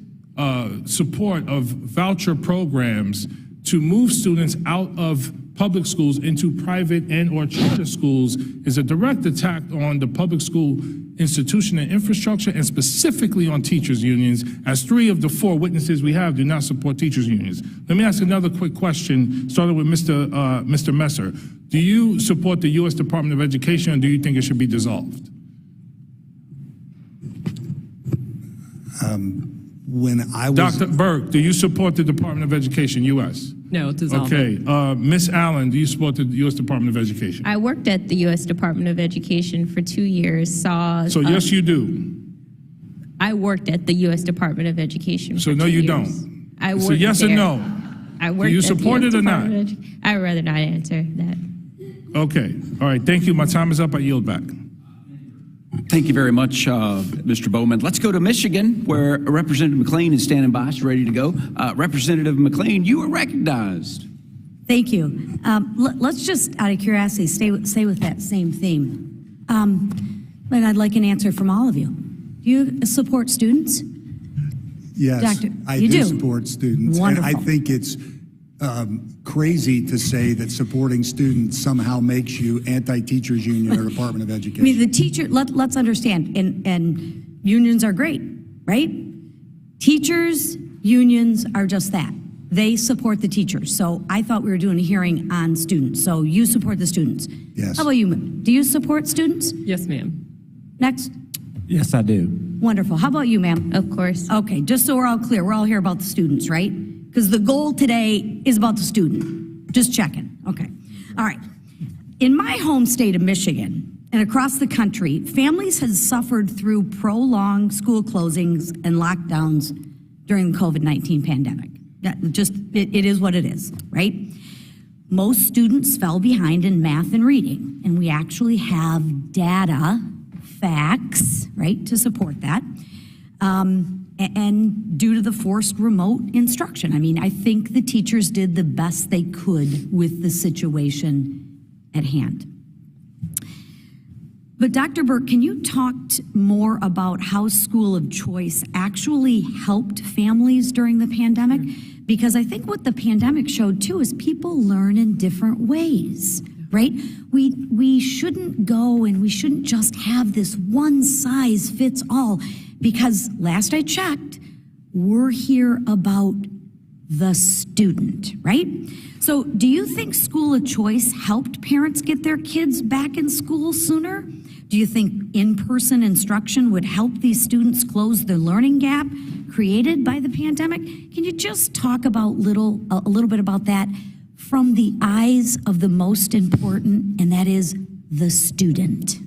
support of voucher programs to move students out of public schools into private and or charter schools is a direct attack on the public school institution and infrastructure, and specifically on teachers' unions, as 3 of the 4 witnesses we have do not support teachers' unions. Let me ask another quick question, starting with Mr. Messer. Do you support the U.S. Department of Education, or do you think it should be dissolved? When I was Dr. Burke, do you support the Department of Education, U.S.? No, it dissolved. Okay. Miss Allen, do you support the U.S. Department of Education? I worked at the U.S. Department of Education for 2 years, So yes, you do. I worked at the U.S. Department of Education So for no, 2 you years. don't. I So worked yes or there. no? I worked you at the support US it or not? Department of I'd rather not answer that. Okay. All right. Thank you. My time is up. I yield back. Thank you very much, Mr. Bowman. Let's go to Michigan, where Representative McLean is standing by. She's ready to go. Representative McLean, you are recognized. Thank you. Let's just, out of curiosity, stay with that same theme. But I'd like an answer from all of you. Do you support students? Yes, Doctor, I you do do? support students. Wonderful. And I think it's crazy to say that supporting students somehow makes you anti-teachers union or Department of I Education. mean, the teacher, let's understand, and unions are great, right? Teachers Unions are just that. They support the teachers. So I thought we were doing a hearing on students. So you support the students. Yes. How about you? Do you support students? Yes, ma'am. Next. Yes, I do. Wonderful. How about you, ma'am? Of course. Okay, just so we're all clear, we're all here about the students, right? Because the goal today is about the student. Just checking. Okay. All right. In my home state of Michigan and across the country, families have suffered through prolonged school closings and lockdowns during the COVID-19 pandemic. It is what it is, right? Most students fell behind in math and reading, and we actually have data, facts, right, to support that. And due to the forced remote instruction, I mean, I think the teachers did the best they could with the situation at hand. But Dr. Burke, can you talk more about how school of choice actually helped families during the pandemic? Because I think what the pandemic showed too is people learn in different ways, right? We shouldn't go and we shouldn't just have this one size fits all, because last I checked, we're here about the student, right? So do you think school of choice helped parents get their kids back in school sooner? Do you think in-person instruction would help these students close the learning gap created by the pandemic? Can you just talk about a little bit about that from the eyes of the most important, and that is the student?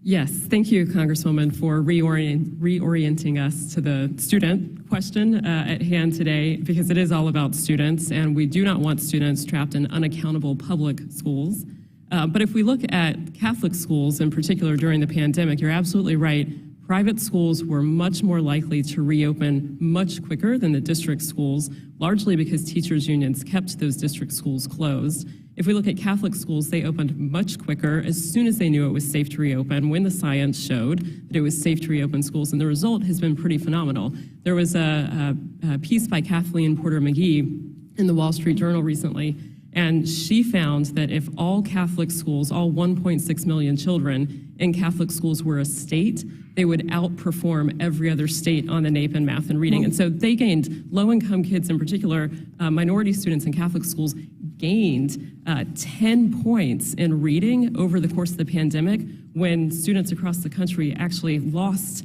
Yes, thank you, Congresswoman, for reorienting us to the student question at hand today, because it is all about students, and we do not want students trapped in unaccountable public schools. But if we look at Catholic schools in particular during the pandemic, you're absolutely right. Private schools were much more likely to reopen much quicker than the district schools, largely because teachers' unions kept those district schools closed. If we look at Catholic schools, they opened much quicker as soon as they knew it was safe to reopen, when the science showed that it was safe to reopen schools, and the result has been pretty phenomenal. There was a piece by Kathleen Porter McGee in the Wall Street Journal recently, and she found that if all Catholic schools, all 1.6 million children in Catholic schools were a state, they would outperform every other state on the NAEP in math and reading. And so they gained, low-income kids in particular, minority students in Catholic schools gained 10 points in reading over the course of the pandemic, when students across the country actually lost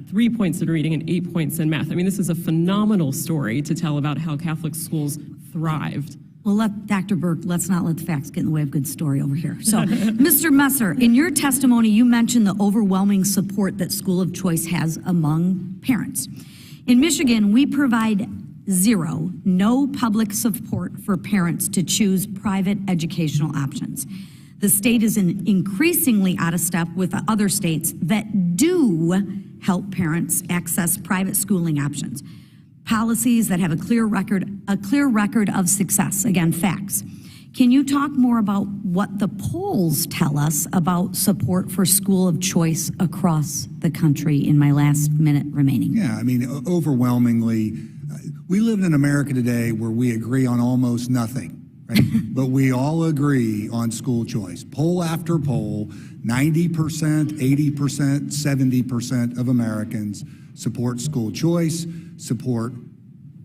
3 points in reading and 8 points in math. I mean, this is a phenomenal story to tell about how Catholic schools thrived. Well, Dr. Burke, let's not let the facts get in the way of good story over here. So, Mr. Messer, in your testimony, you mentioned the overwhelming support that School of Choice has among parents. In Michigan, we provide no public support for parents to choose private educational options. The state is increasingly out of step with other states that do help parents access private schooling options. Policies that have a clear record of success. Again, facts. Can you talk more about what the polls tell us about support for school of choice across the country in my last minute remaining? Yeah, I mean, overwhelmingly, we live in America today where we agree on almost nothing, right? But we all agree on school choice. Poll after poll, 90%, 80%, 70% of Americans support school choice,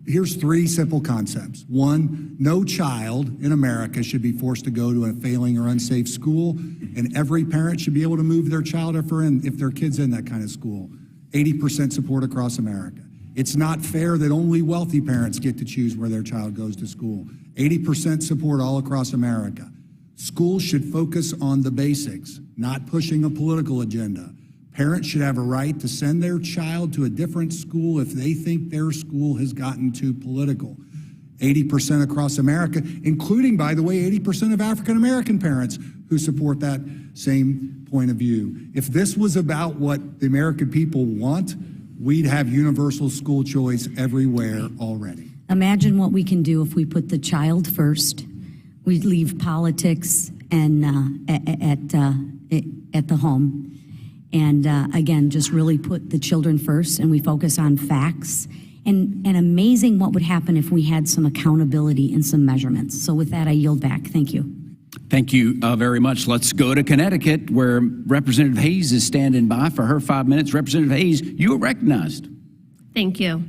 here's three simple concepts. One, no child in America should be forced to go to a failing or unsafe school, and every parent should be able to move their child if their kid's in that kind of school. 80% support across America. It's not fair that only wealthy parents get to choose where their child goes to school. 80% support all across America. Schools should focus on the basics, not pushing a political agenda. Parents should have a right to send their child to a different school if they think their school has gotten too political. 80% across America, including, by the way, 80% of African-American parents who support that same point of view. If this was about what the American people want, we'd have universal school choice everywhere already. Imagine what we can do if we put the child first. We leave politics and at the home. And again, just really put the children first, and we focus on facts. And amazing what would happen if we had some accountability and some measurements. So with that, I yield back. Thank you. Thank you very much. Let's go to Connecticut, where Representative Hayes is standing by for her 5 minutes. Representative Hayes, you are recognized. Thank you.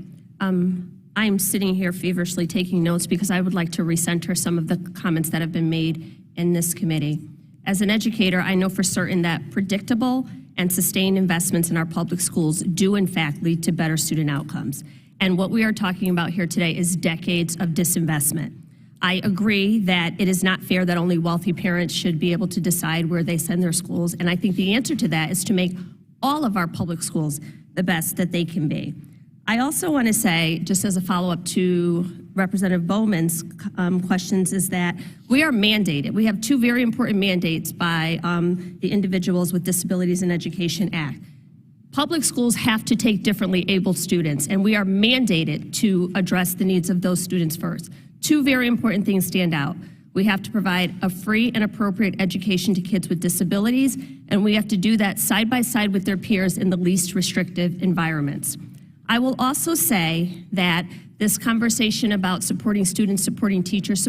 I'm sitting here feverishly taking notes because I would like to recenter some of the comments that have been made in this committee. As an educator, I know for certain that predictable and sustained investments in our public schools do in fact lead to better student outcomes. And what we are talking about here today is decades of disinvestment. I agree that it is not fair that only wealthy parents should be able to decide where they send their schools, and I think the answer to that is to make all of our public schools the best that they can be. I also want to say, just as a follow-up to Representative Bowman's questions, is that we are mandated. We have two very important mandates by the Individuals with Disabilities in Education Act. Public schools have to take differently abled students, and we are mandated to address the needs of those students first. Two very important things stand out. We have to provide a free and appropriate education to kids with disabilities, and we have to do that side by side with their peers in the least restrictive environments. I will also say that this conversation about supporting students, supporting teachers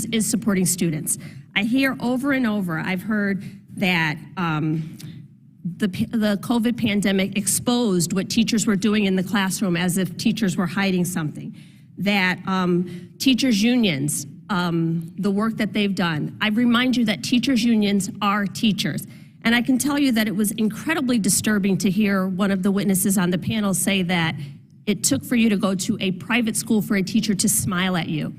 is supporting students. I hear over and over, I've heard that the COVID pandemic exposed what teachers were doing in the classroom as if teachers were hiding something. That teachers' unions, the work that they've done. I remind you that teachers' unions are teachers. And I can tell you that it was incredibly disturbing to hear one of the witnesses on the panel say that it took for you to go to a private school for a teacher to smile at you.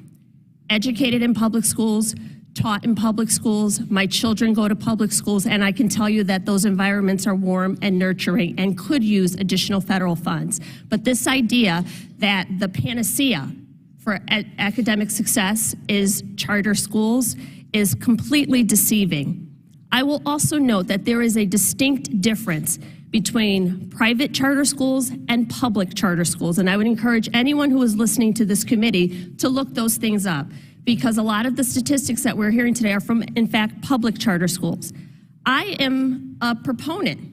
Educated in public schools, taught in public schools, my children go to public schools, and I can tell you that those environments are warm and nurturing and could use additional federal funds. But this idea that the panacea for academic success is charter schools is completely deceiving. I will also note that there is a distinct difference between private charter schools and public charter schools, and I would encourage anyone who is listening to this committee to look those things up, because a lot of the statistics that we're hearing today are from, in fact, public charter schools. I am a proponent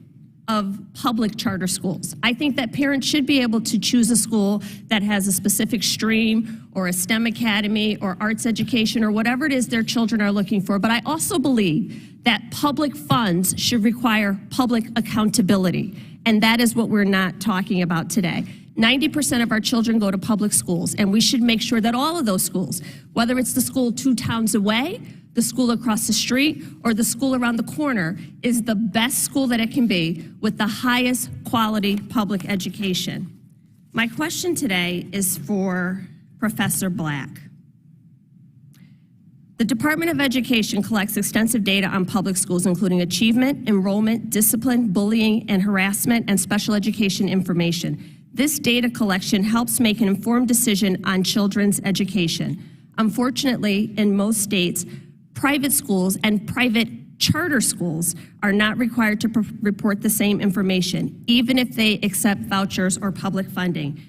of public charter schools. I think that parents should be able to choose a school that has a specific stream or a STEM academy or arts education or whatever it is their children are looking for. But I also believe that public funds should require public accountability. And that is what we're not talking about today. 90% of our children go to public schools, and we should make sure that all of those schools, whether it's the school 2 towns away, the school across the street, or the school around the corner, is the best school that it can be with the highest quality public education. My question today is for Professor Black. The Department of Education collects extensive data on public schools, including achievement, enrollment, discipline, bullying, and harassment, and special education information. This data collection helps make an informed decision on children's education. Unfortunately, in most states, private schools and private charter schools are not required to report the same information, even if they accept vouchers or public funding.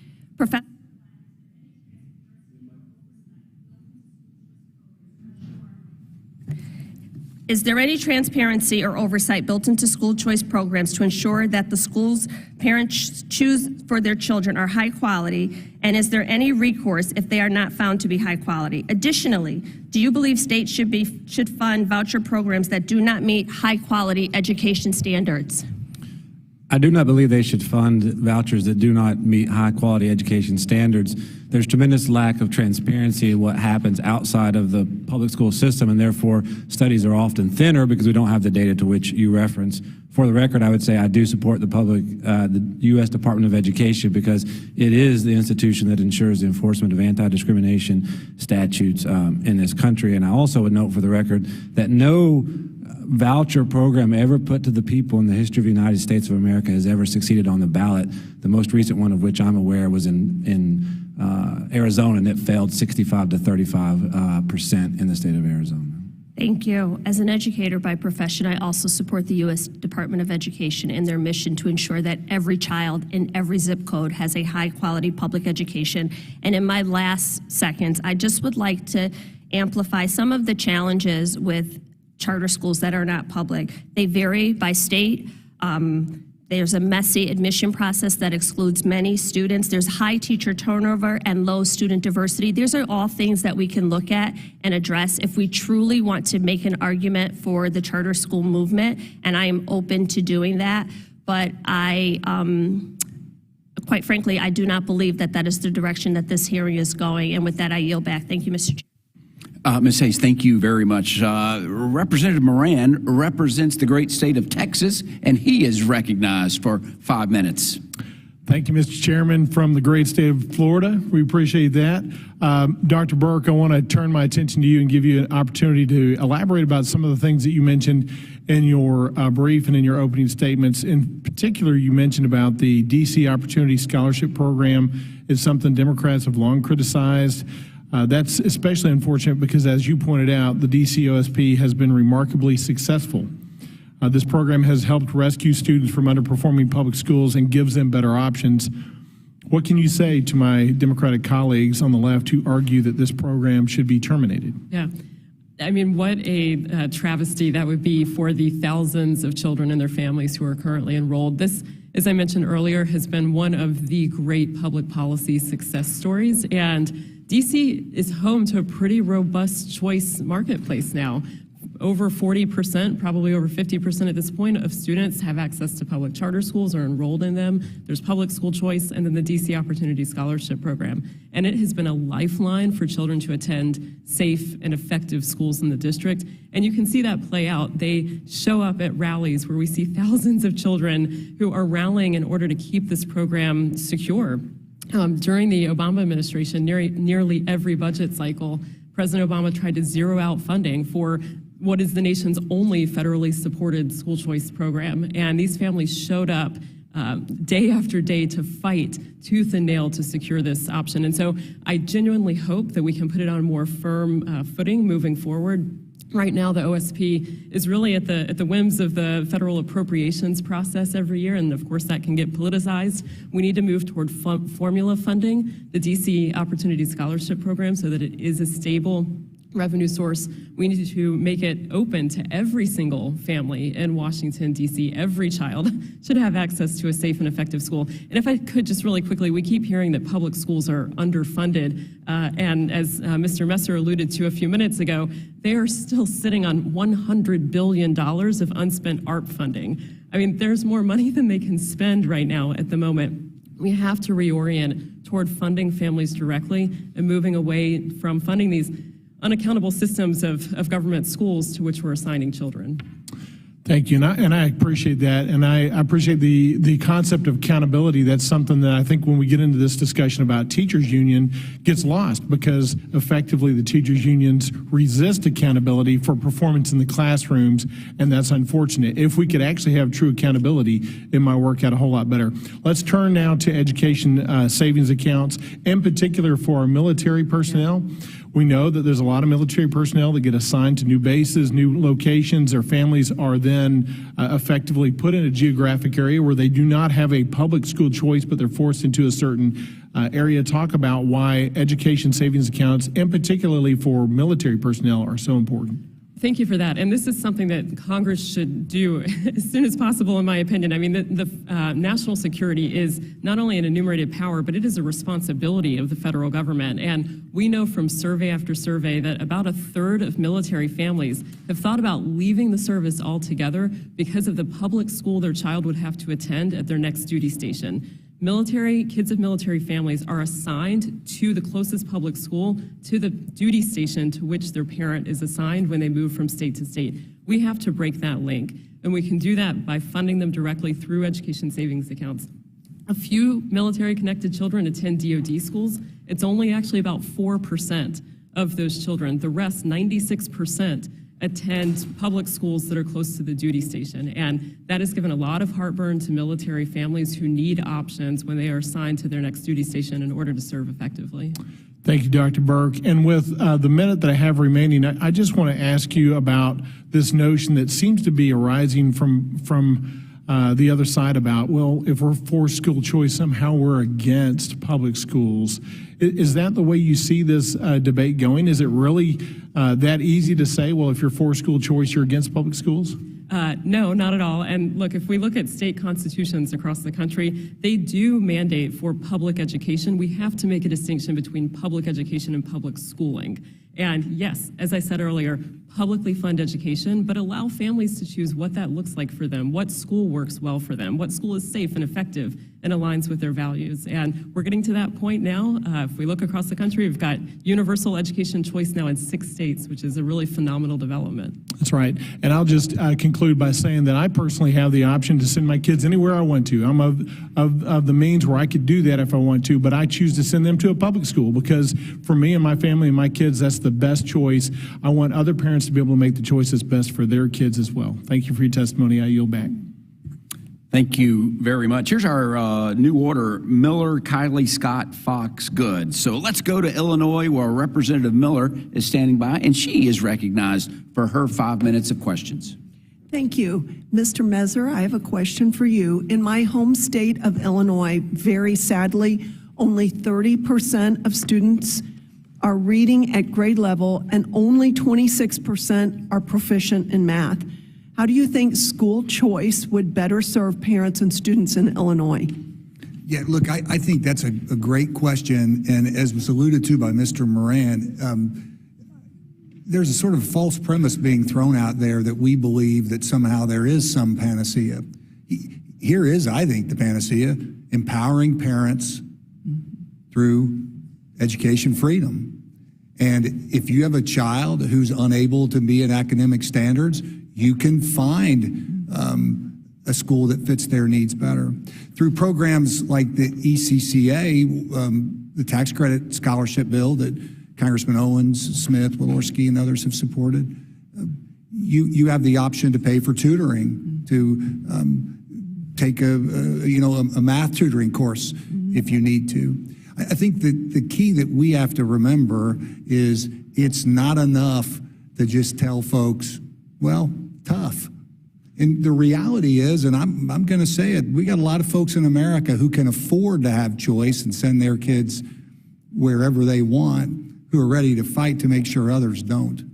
Is there any transparency or oversight built into school choice programs to ensure that the schools parents choose for their children are high quality, and is there any recourse if they are not found to be high quality? Additionally, do you believe states should fund voucher programs that do not meet high quality education standards? I do not believe they should fund vouchers that do not meet high-quality education standards. There's tremendous lack of transparency in what happens outside of the public school system, and therefore studies are often thinner because we don't have the data to which you reference. For the record, I would say I do support the U.S. Department of Education, because it is the institution that ensures the enforcement of anti-discrimination statutes in this country. And I also would note for the record that no voucher program ever put to the people in the history of the United States of America has ever succeeded on the ballot. The most recent one of which I'm aware was in Arizona, and it failed 65 to 35% in the state of Arizona. Thank you. As an educator by profession, I also support the U.S. Department of Education in their mission to ensure that every child in every zip code has a high-quality public education. And in my last seconds, I just would like to amplify some of the challenges with charter schools that are not public. They vary by state. There's a messy admission process that excludes many students. There's high teacher turnover and low student diversity. These are all things that we can look at and address if we truly want to make an argument for the charter school movement, and I am open to doing that. But I quite frankly, I do not believe that that is the direction that this hearing is going. And with that, I yield back. Thank you, Mr. Chair. Ms. Hayes, thank you very much. Representative Moran represents the great state of Texas, and he is recognized for 5 minutes. Thank you, Mr. Chairman, from the great state of Florida. We appreciate that. Dr. Burke, I want to turn my attention to you and give you an opportunity to elaborate about some of the things that you mentioned in your brief and in your opening statements. In particular, you mentioned about the D.C. Opportunity Scholarship Program. It's something Democrats have long criticized. That's especially unfortunate because, as you pointed out, the D.C. OSP has been remarkably successful. This program has helped rescue students from underperforming public schools and gives them better options. What can you say to my Democratic colleagues on the left who argue that this program should be terminated? Yeah. I mean, what a travesty that would be for the thousands of children and their families who are currently enrolled. This, as I mentioned earlier, has been one of the great public policy success stories. And DC is home to a pretty robust choice marketplace now. Over 40%, probably over 50% at this point, of students have access to public charter schools or enrolled in them. There's public school choice and then the DC Opportunity Scholarship Program. And it has been a lifeline for children to attend safe and effective schools in the district. And you can see that play out. They show up at rallies where we see thousands of children who are rallying in order to keep this program secure. During the Obama administration, nearly every budget cycle, President Obama tried to zero out funding for what is the nation's only federally supported school choice program. And these families showed up day after day to fight tooth and nail to secure this option. And so I genuinely hope that we can put it on a more firm footing moving forward. Right now, the OSP is really at the whims of the federal appropriations process every year, and of course that can get politicized. We need to move toward formula funding the DC Opportunity Scholarship Program so that it is a stable revenue source. We need to make it open to every single family in Washington, D.C. Every child should have access to a safe and effective school. And if I could just really quickly, we keep hearing that public schools are underfunded. And as Mr. Messer alluded to a few minutes ago, they are still sitting on $100 billion of unspent ARP funding. I mean, there's more money than they can spend right now at the moment. We have to reorient toward funding families directly and moving away from funding these unaccountable systems of government schools to which we're assigning children. Thank you, and I appreciate that, and I appreciate the concept of accountability. That's something that I think when we get into this discussion about teachers' union gets lost because effectively the teachers' unions resist accountability for performance in the classrooms, and that's unfortunate. If we could actually have true accountability, it might work out a whole lot better. Let's turn now to education savings accounts, in particular for our military personnel. We know that there's a lot of military personnel that get assigned to new bases, new locations. Their families are then effectively put in a geographic area where they do not have a public school choice, but they're forced into a certain area. Talk about why education savings accounts, and particularly for military personnel, are so important. Thank you for that. And this is something that Congress should do as soon as possible, in my opinion. I mean, the national security is not only an enumerated power, but it is a responsibility of the federal government. And we know from survey after survey that about a third of military families have thought about leaving the service altogether because of the public school their child would have to attend at their next duty station. Kids of military families are assigned to the closest public school, to the duty station to which their parent is assigned when they move from state to state. We have to break that link, and we can do that by funding them directly through education savings accounts. A few military-connected children attend DoD schools. It's only actually about 4% of those children. The rest, 96%, attend public schools that are close to the duty station. And that has given a lot of heartburn to military families who need options when they are assigned to their next duty station in order to serve effectively. Thank you, Dr. Burke. And with the minute that I have remaining, I just want to ask you about this notion that seems to be arising from the other side about, well, if we're for school choice, somehow we're against public schools. Is that the way you see this debate going? Is it really that easy to say, well, if you're for school choice, you're against public schools? No, not at all. And look, if we look at state constitutions across the country, they do mandate for public education. We have to make a distinction between public education and public schooling. And yes, as I said earlier, publicly fund education, but allow families to choose what that looks like for them, what school works well for them, what school is safe and effective and aligns with their values. And we're getting to that point now. If we look across the country, we've got universal education choice now in 6 states, which is a really phenomenal development. That's right. And I'll just conclude by saying that I personally have the option to send my kids anywhere I want to. I'm of the means where I could do that if I want to, but I choose to send them to a public school because for me and my family and my kids, that's the best choice. I want other parents to be able to make the choice that's best for their kids as well. Thank you for your testimony. I yield back. Thank you very much. Here's our new order, Miller, Kiley, Scott, Fox, Good. So let's go to Illinois where Representative Miller is standing by, and she is recognized for her 5 minutes of questions. Thank you. Mr. Messer, I have a question for you. In my home state of Illinois, very sadly, only 30% of students are reading at grade level and only 26% are proficient in math. How do you think school choice would better serve parents and students in Illinois? Yeah, look, I think that's a great question. And as was alluded to by Mr. Moran, there's a sort of false premise being thrown out there that we believe that somehow there is some panacea. Here is, I think, the panacea, empowering parents through education freedom. And if you have a child who's unable to meet academic standards, you can find a school that fits their needs better. Through programs like the ECCA, the tax credit scholarship bill that Congressman Owens, Smith, Walorski, and others have supported, you have the option to pay for tutoring, to take a math tutoring course if you need to. I think that the key that we have to remember is it's not enough to just tell folks, well, tough. And the reality is, and I'm going to say it, we got a lot of folks in America who can afford to have choice and send their kids wherever they want, who are ready to fight to make sure others don't.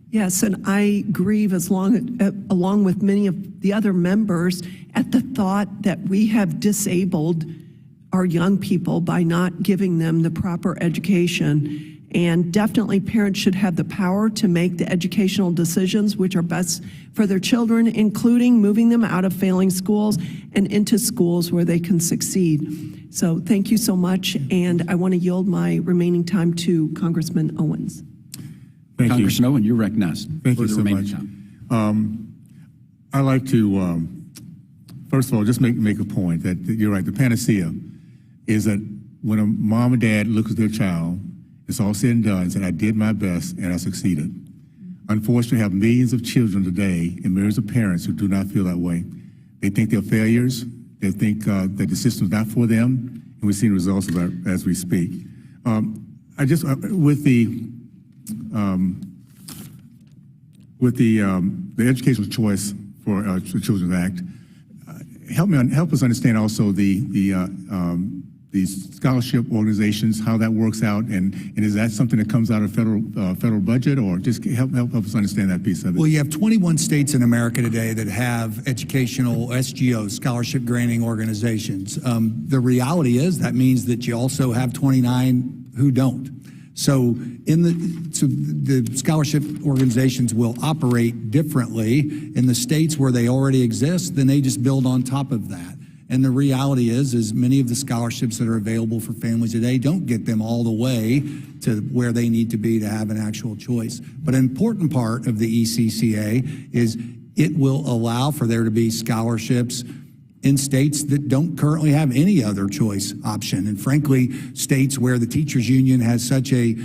Yes, and I grieve along with many of the other members at the thought that we have disabled our young people by not giving them the proper education. And definitely parents should have the power to make the educational decisions which are best for their children, including moving them out of failing schools and into schools where they can succeed. So thank you so much, and I want to yield my remaining time to Congressman Owens. Thank Congressman Owen, you're recognized. Thank you so much. I'd like to, first of all, just make a point that you're right. The panacea is that when a mom and dad looks at their child, it's all said and done, and said, I did my best and I succeeded. Unfortunately, we have millions of children today and millions of parents who do not feel that way. They think they're failures. They think that the system's not for them, and we're seeing results of that as we speak. With the Educational Choice for Children Act, help us understand also the scholarship organizations, how that works out, and is that something that comes out of federal budget, or just help us understand that piece of it? Well, you have 21 states in America today that have educational SGOs, scholarship granting organizations. The reality is that means that you also have 29 who don't. So the scholarship organizations will operate differently in the states where they already exist, then they just build on top of that. And the reality is many of the scholarships that are available for families today don't get them all the way to where they need to be to have an actual choice. But an important part of the ECCA is it will allow for there to be scholarships in states that don't currently have any other choice option. And frankly, states where the teachers union has such a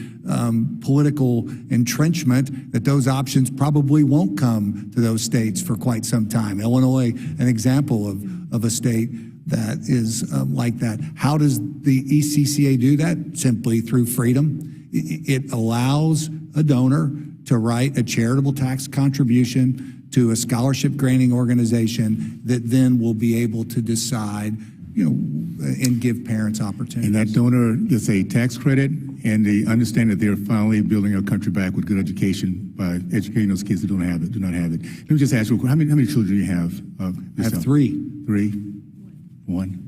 political entrenchment that those options probably won't come to those states for quite some time. Illinois, an example of a state that is like that. How does the ECCA do that? Simply through freedom. It allows a donor to write a charitable tax contribution to a scholarship granting organization that then will be able to decide, and give parents opportunities. And that donor gets a tax credit, and they understand that they're finally building our country back with good education by educating those kids that do not have it. Let me just ask you, how many children do you have? I have three. 1,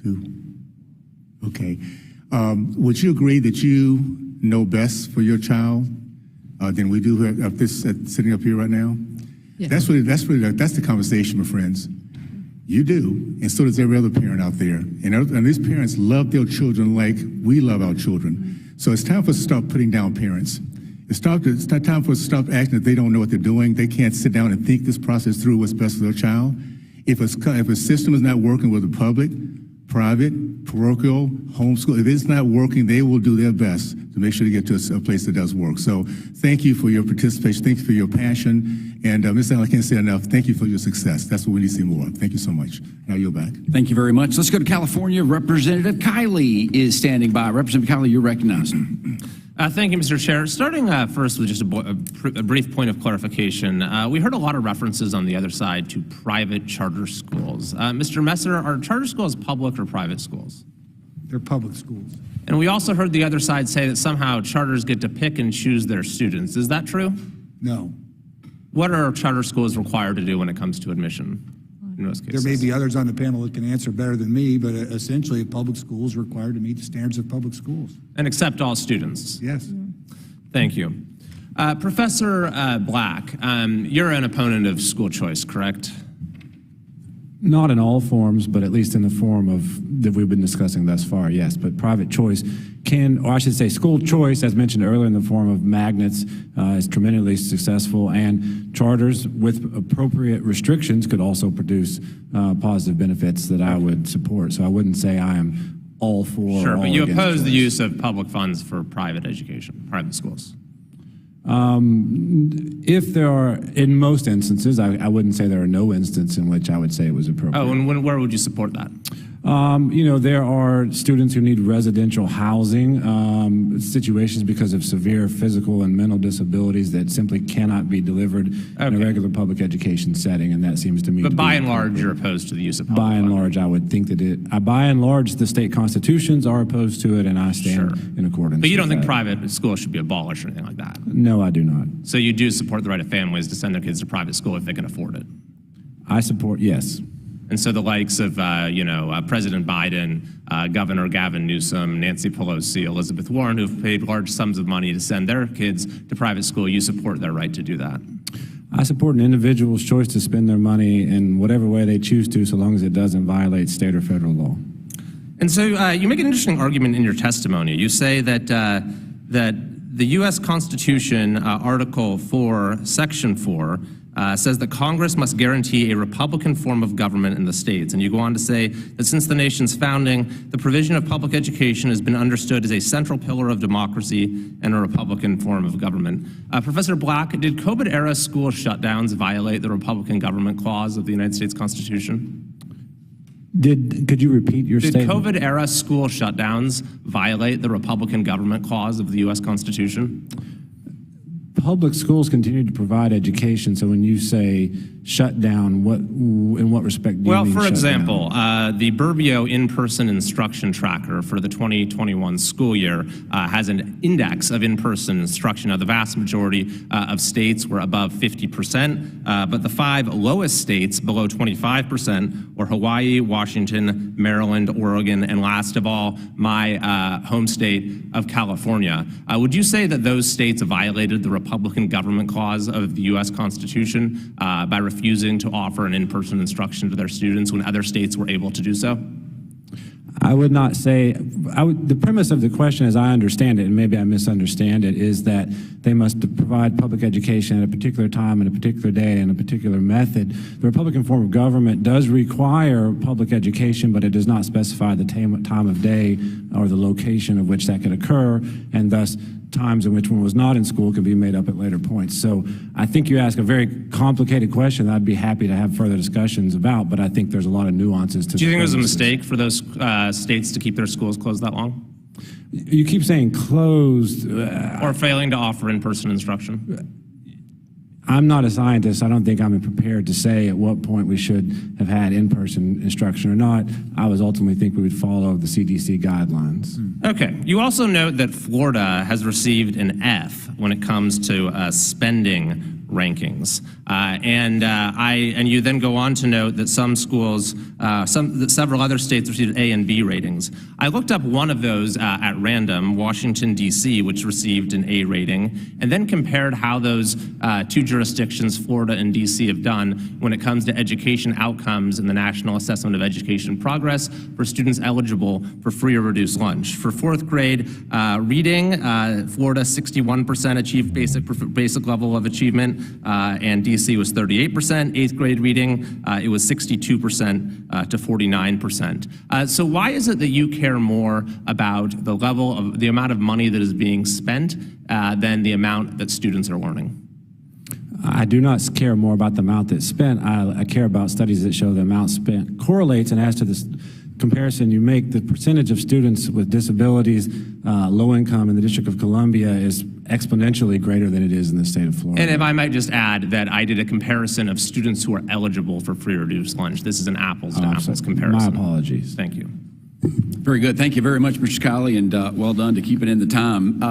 2. Okay. Would you agree that you know best for your child than we do sitting up here right now? Yeah. That's the conversation, my friends. You do, and so does every other parent out there. And these parents love their children like we love our children. So it's time for us to start putting down parents. It's time for us to stop acting that they don't know what they're doing. They can't sit down and think this process through what's best for their child. If a system is not working with the public, private, parochial, homeschool, if it's not working, they will do their best to make sure to get to a place that does work. So thank you for your participation. Thank you for your passion. And Ms. Allen, I can't say enough. Thank you for your success. That's what we need to see more of. Thank you so much. Now you're back. Thank you very much. Let's go to California. Representative Kiley is standing by. Representative Kiley, you're recognized. Thank you, Mr. Chair. Starting first with just a brief point of clarification, we heard a lot of references on the other side to private charter schools. Mr. Messer, are charter schools public or private schools? They're public schools. And we also heard the other side say that somehow charters get to pick and choose their students. Is that true? No. What are charter schools required to do when it comes to admission in most cases? There may be others on the panel that can answer better than me, but essentially, a public school is required to meet the standards of public schools. And accept all students? Yes. Thank you. Professor Black, you're an opponent of school choice, correct? Not in all forms, but at least in the form of that we've been discussing thus far, yes. But private choice can, or I should say school choice, as mentioned earlier in the form of magnets, is tremendously successful, and charters with appropriate restrictions could also produce positive benefits that I would support. So I wouldn't say I am all for. Sure, or but all you against oppose the choice. use of public funds for private education, private schools. If there are, in most instances, I wouldn't say there are no instances in which I would say it was appropriate. Oh, and where would you support that? There are students who need residential housing situations because of severe physical and mental disabilities that simply cannot be delivered in a regular public education setting, and that seems to me. But by and large, you're opposed to the use of public By and large, I would think that by and large, the state constitutions are opposed to it, and I stand in accordance. But you don't with think that. private schools should be abolished or anything like that? No, I do not. So you do support the right of families to send their kids to private school if they can afford it? I support, yes. And so the likes of, President Biden, Governor Gavin Newsom, Nancy Pelosi, Elizabeth Warren, who've paid large sums of money to send their kids to private school, you support their right to do that? I support an individual's choice to spend their money in whatever way they choose to, so long as it doesn't violate state or federal law. And so you make an interesting argument in your testimony. You say that the U.S. Constitution, Article 4, Section 4, says that Congress must guarantee a Republican form of government in the states. And you go on to say that since the nation's founding, the provision of public education has been understood as a central pillar of democracy and a Republican form of government. Professor Black, did COVID-era school shutdowns violate the Republican government clause of the United States Constitution? Could you repeat your statement? Did COVID-era school shutdowns violate the Republican government clause of the U.S. Constitution? Public schools continue to provide education, so when you say shut down, in what respect do you mean Well, for shut example, down? the Burbio in-person instruction tracker for the 2021 school year has an index of in-person instruction. Now, the vast majority of states were above 50%, but the 5 lowest states below 25% were Hawaii, Washington, Maryland, Oregon, and last of all, my home state of California. Would you say that those states violated the Republican government clause of the U.S. Constitution by refusing to offer an in-person instruction to their students when other states were able to do so? I would not say, the premise of the question as I understand it, and maybe I misunderstand it, is that they must provide public education at a particular time and a particular day and a particular method. The Republican form of government does require public education, but it does not specify the time of day or the location of which that could occur, and thus times in which one was not in school can be made up at later points. So I think you ask a very complicated question that I'd be happy to have further discussions about, but I think there's a lot of nuances to. Do you think it was a mistake for those states to keep their schools closed that long? You keep saying closed. Or failing to offer in-person instruction? I'm not a scientist. I don't think I'm prepared to say at what point we should have had in-person instruction or not. I was ultimately think we would follow the CDC guidelines. Okay. You also note that Florida has received an F when it comes to spending rankings. And you then go on to note that some schools, that several other states received A and B ratings. I looked up one of those at random, Washington, D.C., which received an A rating, and then compared how those two jurisdictions, Florida and D.C., have done when it comes to education outcomes in the National Assessment of Education Progress for students eligible for free or reduced lunch. For fourth grade reading, Florida 61% achieved basic level of achievement, and D.C. was 38%. Eighth grade reading, it was 62% to 49%. So why is it that you care more about the level of the amount of money that is being spent than the amount that students are learning? I do not care more about the amount that's spent. I care about studies that show the amount spent correlates, and as to this comparison you make, the percentage of students with disabilities, low income in the District of Columbia is exponentially greater than it is in the state of Florida. And if I might just add that I did a comparison of students who are eligible for free or reduced lunch. This is an apples to apples comparison. My apologies. Thank you. Very good. Thank you very much, Mr. Scali, and well done to keep it in the time.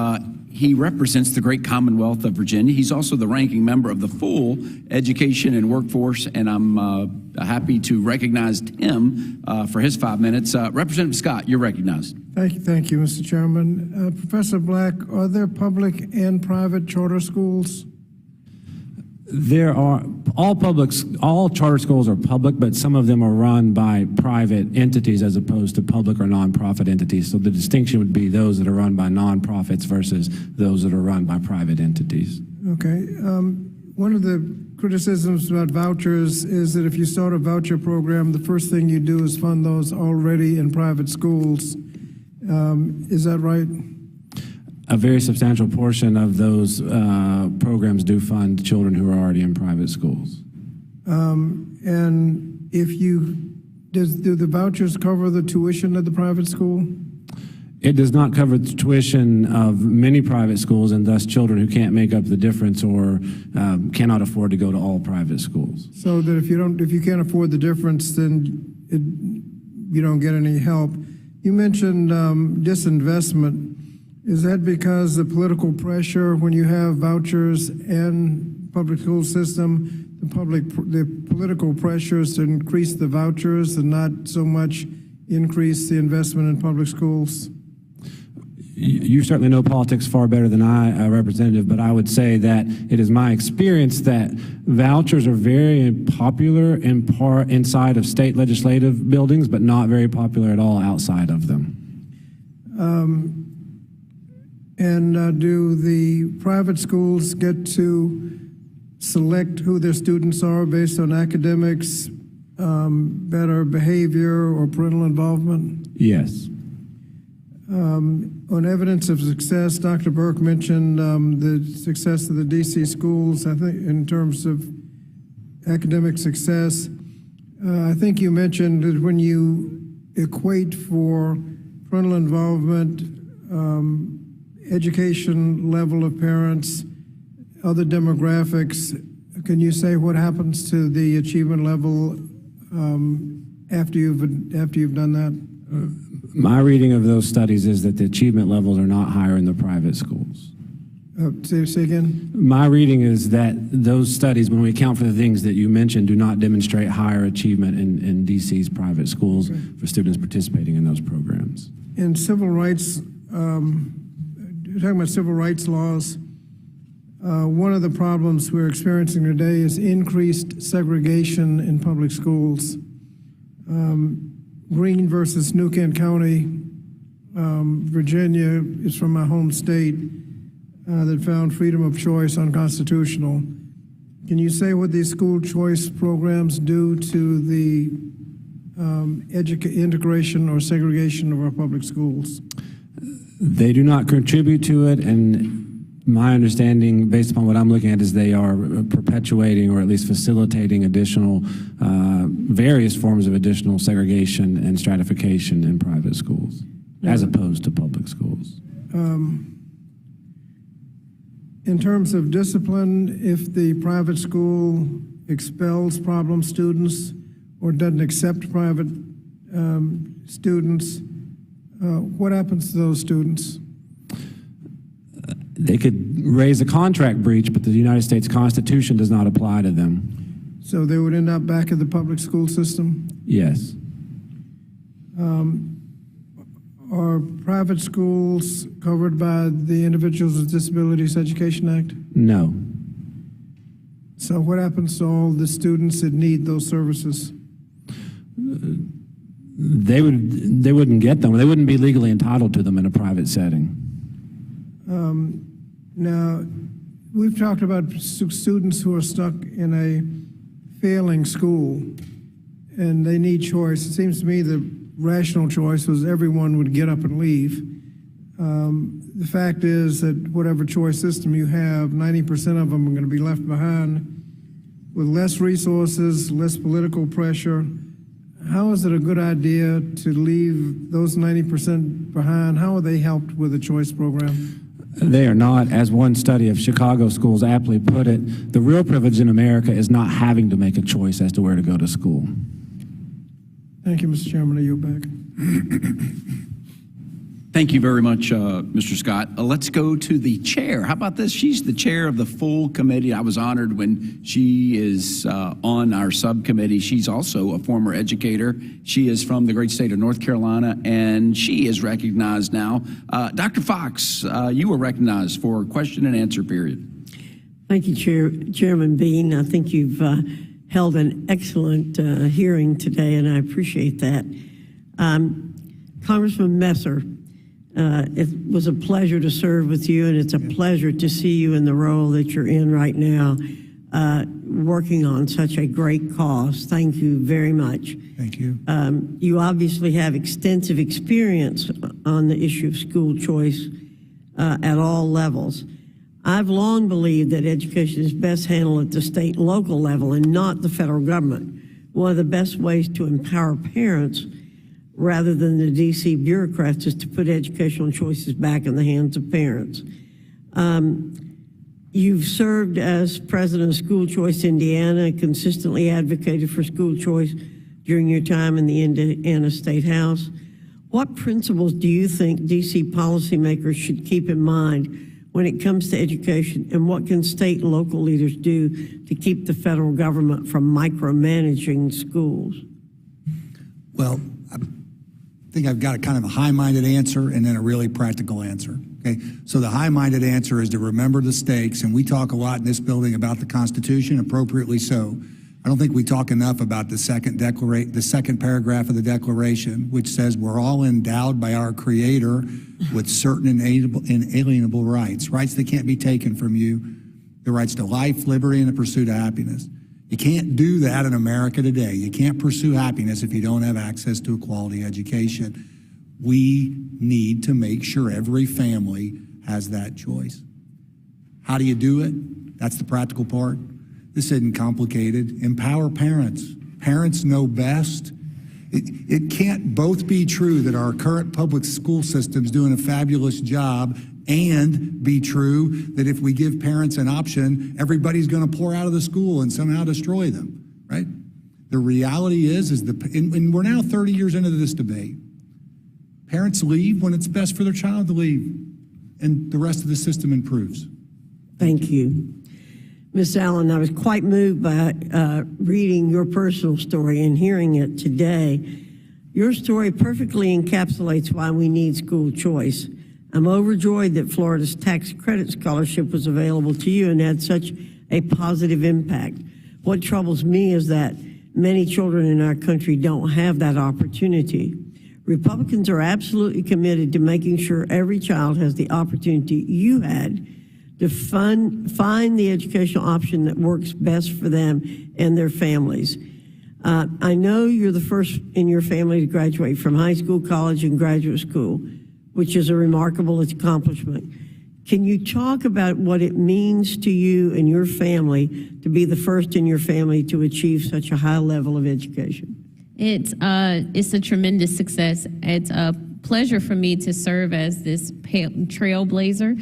He represents the great Commonwealth of Virginia. He's also the ranking member of the full Education and Workforce, and I'm happy to recognize him for his 5 minutes. Representative Scott, you're recognized. Thank you, Mr. Chairman. Professor Black, are there public and private charter schools? There are all charter schools are public, but some of them are run by private entities as opposed to public or nonprofit entities. So the distinction would be those that are run by nonprofits versus those that are run by private entities. Okay. One of the criticisms about vouchers is that if you start a voucher program, the first thing you do is fund those already in private schools. Is that right? A very substantial portion of those programs do fund children who are already in private schools. And do the vouchers cover the tuition of the private school? It does not cover the tuition of many private schools, and thus children who can't make up the difference or cannot afford to go to all private schools. So that if you can't afford the difference, then you don't get any help. You mentioned disinvestment. Is that because the political pressure when you have vouchers and public school system, the political pressures to increase the vouchers and not so much increase the investment in public schools? You certainly know politics far better than I, Representative, but I would say that it is my experience that vouchers are very popular in part inside of state legislative buildings, but not very popular at all outside of them. Do the private schools get to select who their students are based on academics, better behavior, or parental involvement? Yes. On evidence of success, Dr. Burke mentioned the success of the DC schools, I think, in terms of academic success. I think you mentioned that when you equate for parental involvement, education level of parents, other demographics, can you say what happens to the achievement level after you've done that? My reading of those studies is that the achievement levels are not higher in the private schools. Say again? My reading is that those studies, when we account for the things that you mentioned, do not demonstrate higher achievement in DC's private schools for students participating in those programs. In civil rights, talking about civil rights laws, one of the problems we're experiencing today is increased segregation in public schools. Green versus New Kent County, Virginia, is from my home state, that found freedom of choice unconstitutional. Can you say what these school choice programs do to the integration or segregation of our public schools? They do not contribute to it, and my understanding, based upon what I'm looking at, is they are perpetuating or at least facilitating additional, various forms of additional segregation and stratification in private schools, as opposed to public schools. In terms of discipline, if the private school expels problem students or doesn't accept private students, what happens to those students? They could raise a contract breach, but the United States Constitution does not apply to them. So they would end up back in the public school system? Yes. Are private schools covered by the Individuals with Disabilities Education Act? No. So what happens to all the students that need those services? They wouldn't get them. They wouldn't be legally entitled to them in a private setting. Now, we've talked about students who are stuck in a failing school and they need choice. It seems to me the rational choice was everyone would get up and leave. The fact is that whatever choice system you have, 90% of them are going to be left behind with less resources, less political pressure. How is it a good idea to leave those 90% behind? How are they helped with the choice program? They are not. As one study of Chicago schools aptly put it, the real privilege in America is not having to make a choice as to where to go to school. Thank you, Mr. Chairman. I yield back. Thank you very much, Mr. Scott. Let's go to the chair. How about this? She's the chair of the full committee. I was honored when she is on our subcommittee. She's also a former educator. She is from the great state of North Carolina, and she is recognized now. Dr. Fox, you were recognized for question and answer period. Thank you, Chairman Bean. I think you've held an excellent hearing today, and I appreciate that. Congressman Messer, it was a pleasure to serve with you, and it's a pleasure to see you in the role that you're in right now, working on such a great cause. Thank you very much. Thank you. You obviously have extensive experience on the issue of school choice at all levels. I've long believed that education is best handled at the state and local level and not the federal government. One of the best ways to empower parents rather than the D.C. bureaucrats is to put educational choices back in the hands of parents. You've served as president of School Choice Indiana, consistently advocated for school choice during your time in the Indiana State House. What principles do you think D.C. policymakers should keep in mind when it comes to education, and what can state and local leaders do to keep the federal government from micromanaging schools? Well, I think I've got a kind of a high-minded answer and then a really practical answer. Okay, so the high-minded answer is to remember the stakes, and we talk a lot in this building about the Constitution, appropriately so. I don't think we talk enough about the second paragraph of the Declaration, which says we're all endowed by our Creator with certain inalienable rights, rights that can't be taken from you, the rights to life, liberty, and the pursuit of happiness. You can't do that in America today. You can't pursue happiness if you don't have access to a quality education. We need to make sure every family has that choice. How do you do it? That's the practical part. This isn't complicated. Empower parents. Parents know best. It can't both be true that our current public school system is doing a fabulous job and be true that if we give parents an option, everybody's going to pour out of the school and somehow destroy them, right? The reality is and we're now 30 years into this debate. Parents leave when it's best for their child to leave, and the rest of the system improves. Thank you. Ms. Allen, I was quite moved by reading your personal story and hearing it today. Your story perfectly encapsulates why we need school choice. I'm overjoyed that Florida's tax credit scholarship was available to you and had such a positive impact. What troubles me is that many children in our country don't have that opportunity. Republicans are absolutely committed to making sure every child has the opportunity you had to find the educational option that works best for them and their families. I know you're the first in your family to graduate from high school, college, and graduate school, which is a remarkable accomplishment. Can you talk about what it means to you and your family to be the first in your family to achieve such a high level of education? It's a tremendous success. It's a pleasure for me to serve as this trailblazer.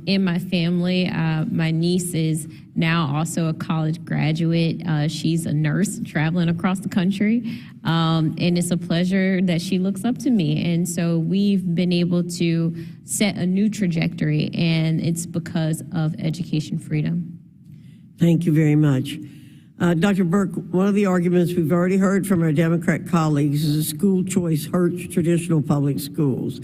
In my family, my niece is now also a college graduate. She's a nurse traveling across the country. And it's a pleasure that she looks up to me. And so we've been able to set a new trajectory, and it's because of education freedom. Thank you very much. Dr. Burke, one of the arguments we've already heard from our Democrat colleagues is that school choice hurts traditional public schools.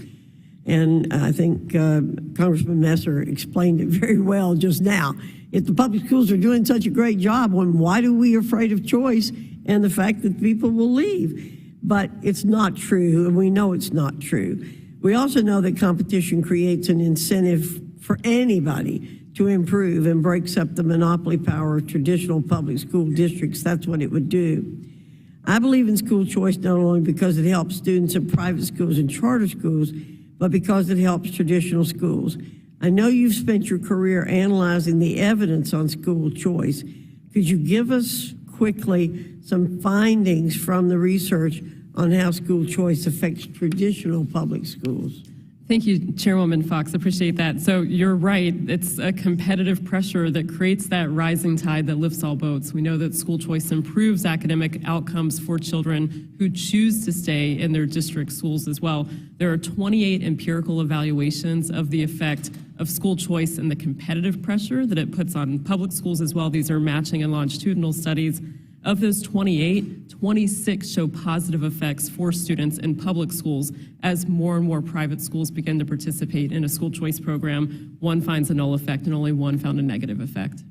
And I think Congressman Messer explained it very well just now. If the public schools are doing such a great job, why are we afraid of choice and the fact that people will leave? But it's not true, and we know it's not true. We also know that competition creates an incentive for anybody to improve and breaks up the monopoly power of traditional public school districts. That's what it would do. I believe in school choice not only because it helps students in private schools and charter schools, but because it helps traditional schools. I know you've spent your career analyzing the evidence on school choice. Could you give us quickly some findings from the research on how school choice affects traditional public schools? Thank you, Chairwoman Fox. Appreciate that. So you're right. It's a competitive pressure that creates that rising tide that lifts all boats. We know that school choice improves academic outcomes for children who choose to stay in their district schools as well. There are 28 empirical evaluations of the effect of school choice and the competitive pressure that it puts on public schools as well. These are matching and longitudinal studies. Of those 28, 26 show positive effects for students in public schools as more and more private schools begin to participate in a school choice program. One finds a null effect and only one found a negative effect.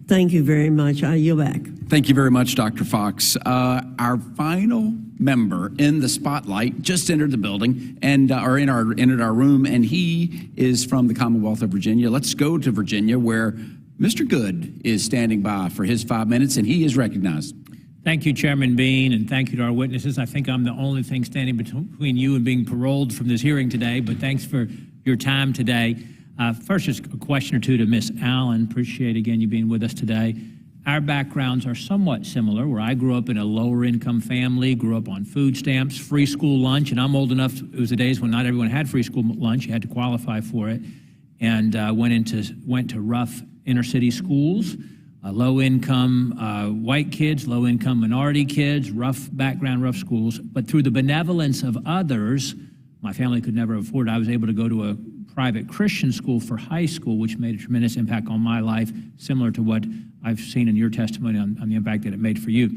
Thank you very much. I yield back. Thank you very much, Dr. Fox. Our final member in the spotlight just entered the building and entered our room, and he is from the Commonwealth of Virginia. Let's go to Virginia, where Mr. Good is standing by for his 5 minutes, and he is recognized. Thank you, Chairman Bean, and thank you to our witnesses. I think I'm the only thing standing between you and being paroled from this hearing today, but thanks for your time today. First, just a question or two to Ms. Allen. Appreciate, again, you being with us today. Our backgrounds are somewhat similar, where I grew up in a lower-income family, grew up on food stamps, free school lunch, and I'm old enough, it was the days when not everyone had free school lunch. You had to qualify for it, and went to rough inner-city schools, low-income white kids, low-income minority kids, rough background, rough schools. But through the benevolence of others, my family could never afford it. I was able to go to a private Christian school for high school, which made a tremendous impact on my life, similar to what I've seen in your testimony on the impact that it made for you.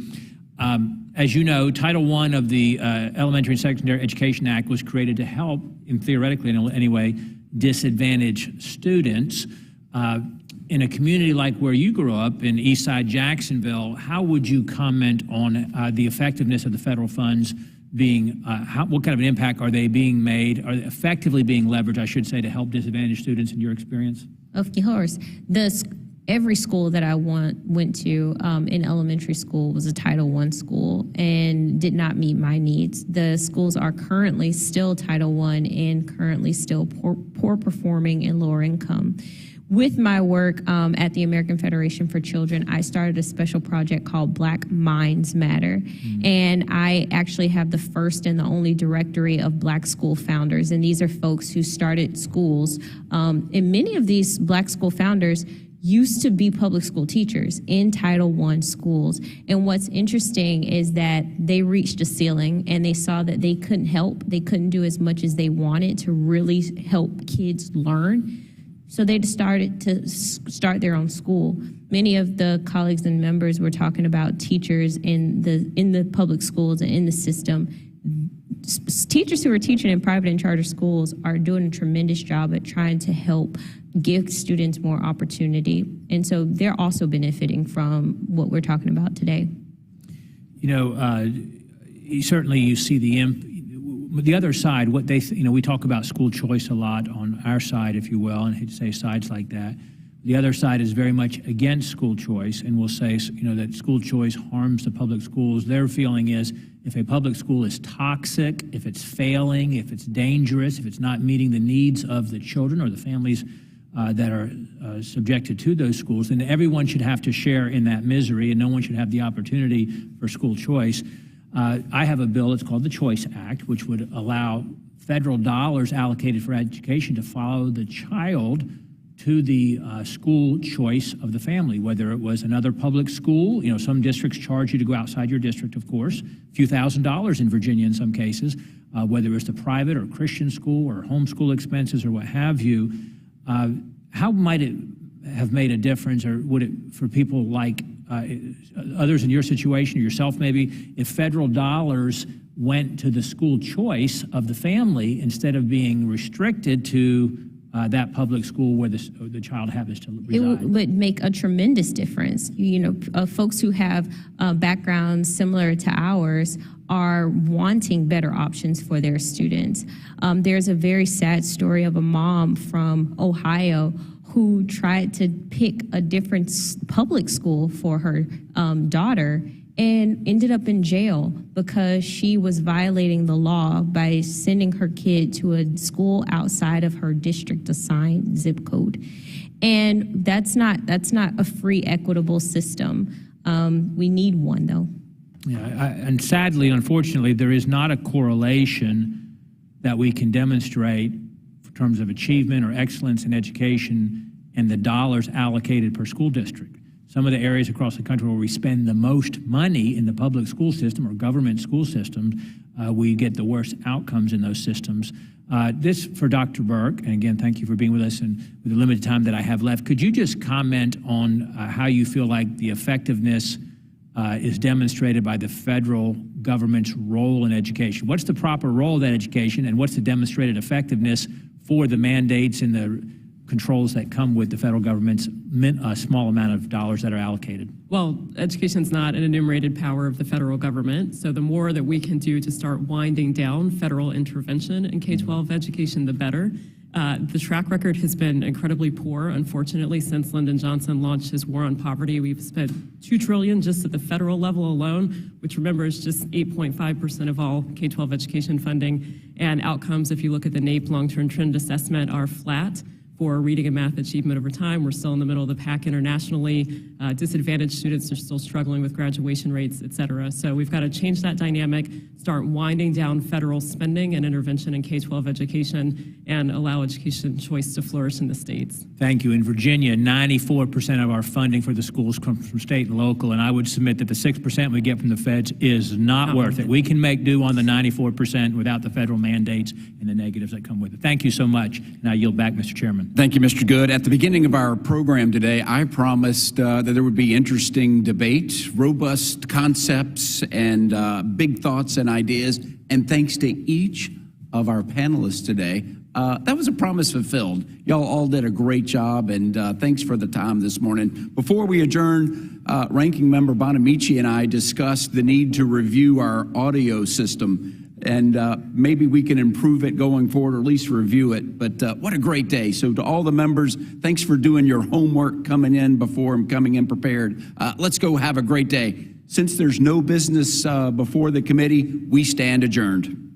As you know, Title I of the Elementary and Secondary Education Act was created to help, theoretically anyway, disadvantaged students. In a community like where you grew up in Eastside Jacksonville, how would you comment on the effectiveness of the federal funds being, what kind of an impact are they being made, are they effectively being leveraged, I should say, to help disadvantaged students in your experience? Of course. Every school that I went to in elementary school was a Title I school and did not meet my needs. The schools are currently still Title I and currently still poor performing and lower income. With my work at the American Federation for Children, I started a special project called Black Minds Matter. And I actually have the first and the only directory of Black school founders. And these are folks who started schools. And many of these Black school founders used to be public school teachers in Title I schools. And what's interesting is that they reached a ceiling and they saw that they couldn't help. They couldn't do as much as they wanted to really help kids learn. So they started to start their own school. Many of the colleagues and members were talking about teachers in the public schools and in the system. Teachers who are teaching in private and charter schools are doing a tremendous job at trying to help give students more opportunity. And so they're also benefiting from what we're talking about today. You know, certainly you see the other side, what they, we talk about school choice a lot on our side, if you will, and I hate to say sides like that. The other side is very much against school choice and will say, that school choice harms the public schools. Their feeling is if a public school is toxic, if it's failing, if it's dangerous, if it's not meeting the needs of the children or the families that are subjected to those schools, then everyone should have to share in that misery and no one should have the opportunity for school choice. I have a bill, it's called the Choice Act, which would allow federal dollars allocated for education to follow the child to the school choice of the family, whether it was another public school. You know, some districts charge you to go outside your district, of course, a few $1,000s in Virginia in some cases, whether it's the private or Christian school or homeschool expenses or what have you. How might it have made a difference, or would it, for people like others in your situation, or yourself maybe, if federal dollars went to the school choice of the family instead of being restricted to that public school where the child happens to reside? It would make a tremendous difference. You know, folks who have backgrounds similar to ours are wanting better options for their students. There's a very sad story of a mom from Ohio who tried to pick a different public school for her daughter and ended up in jail because she was violating the law by sending her kid to a school outside of her district assigned zip code. And that's not a free, equitable system. We need one, though. Yeah, and sadly, unfortunately, there is not a correlation that we can demonstrate in terms of achievement or excellence in education and the dollars allocated per school district. Some of the areas across the country where we spend the most money in the public school system or government school systems, we get the worst outcomes in those systems. This for Dr. Burke, and again, thank you for being with us and with the limited time that I have left. Could you just comment on how you feel like the effectiveness is demonstrated by the federal government's role in education? What's the proper role of that education, and what's the demonstrated effectiveness for the mandates and the controls that come with the federal government's small amount of dollars that are allocated? Well, education's not an enumerated power of the federal government, so the more that we can do to start winding down federal intervention in K-12 education, the better. The track record has been incredibly poor, unfortunately, since Lyndon Johnson launched his war on poverty. We've spent $2 trillion just at the federal level alone, which, remember, is just 8.5% of all K-12 education funding. And outcomes, if you look at the NAEP long-term trend assessment, are flat for reading and math achievement over time. We're still in the middle of the pack internationally. Disadvantaged students are still struggling with graduation rates, et cetera. So we've got to change that dynamic, start winding down federal spending and intervention in K-12 education, and allow education choice to flourish in the states. Thank you. In Virginia, 94% of our funding for the schools comes from state and local, and I would submit that the 6% we get from the feds is not worth it. We can make do on the 94% without the federal mandates and the negatives that come with it. Thank you so much. Now I yield back, Mr. Chairman. Thank you, Mr. Good. At the beginning of our program today, I promised that there would be interesting debate, robust concepts, and big thoughts and ideas. And thanks to each of our panelists today, that was a promise fulfilled. Y'all all did a great job, and thanks for the time this morning. Before we adjourn, Ranking Member Bonamici and I discussed the need to review our audio system. And maybe we can improve it going forward, or at least review it. But what a great day. So to all the members, thanks for doing your homework coming in before and coming in prepared. Let's go have a great day. Since there's no business before the committee, we stand adjourned.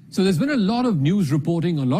So there's been a lot of news reporting, a lot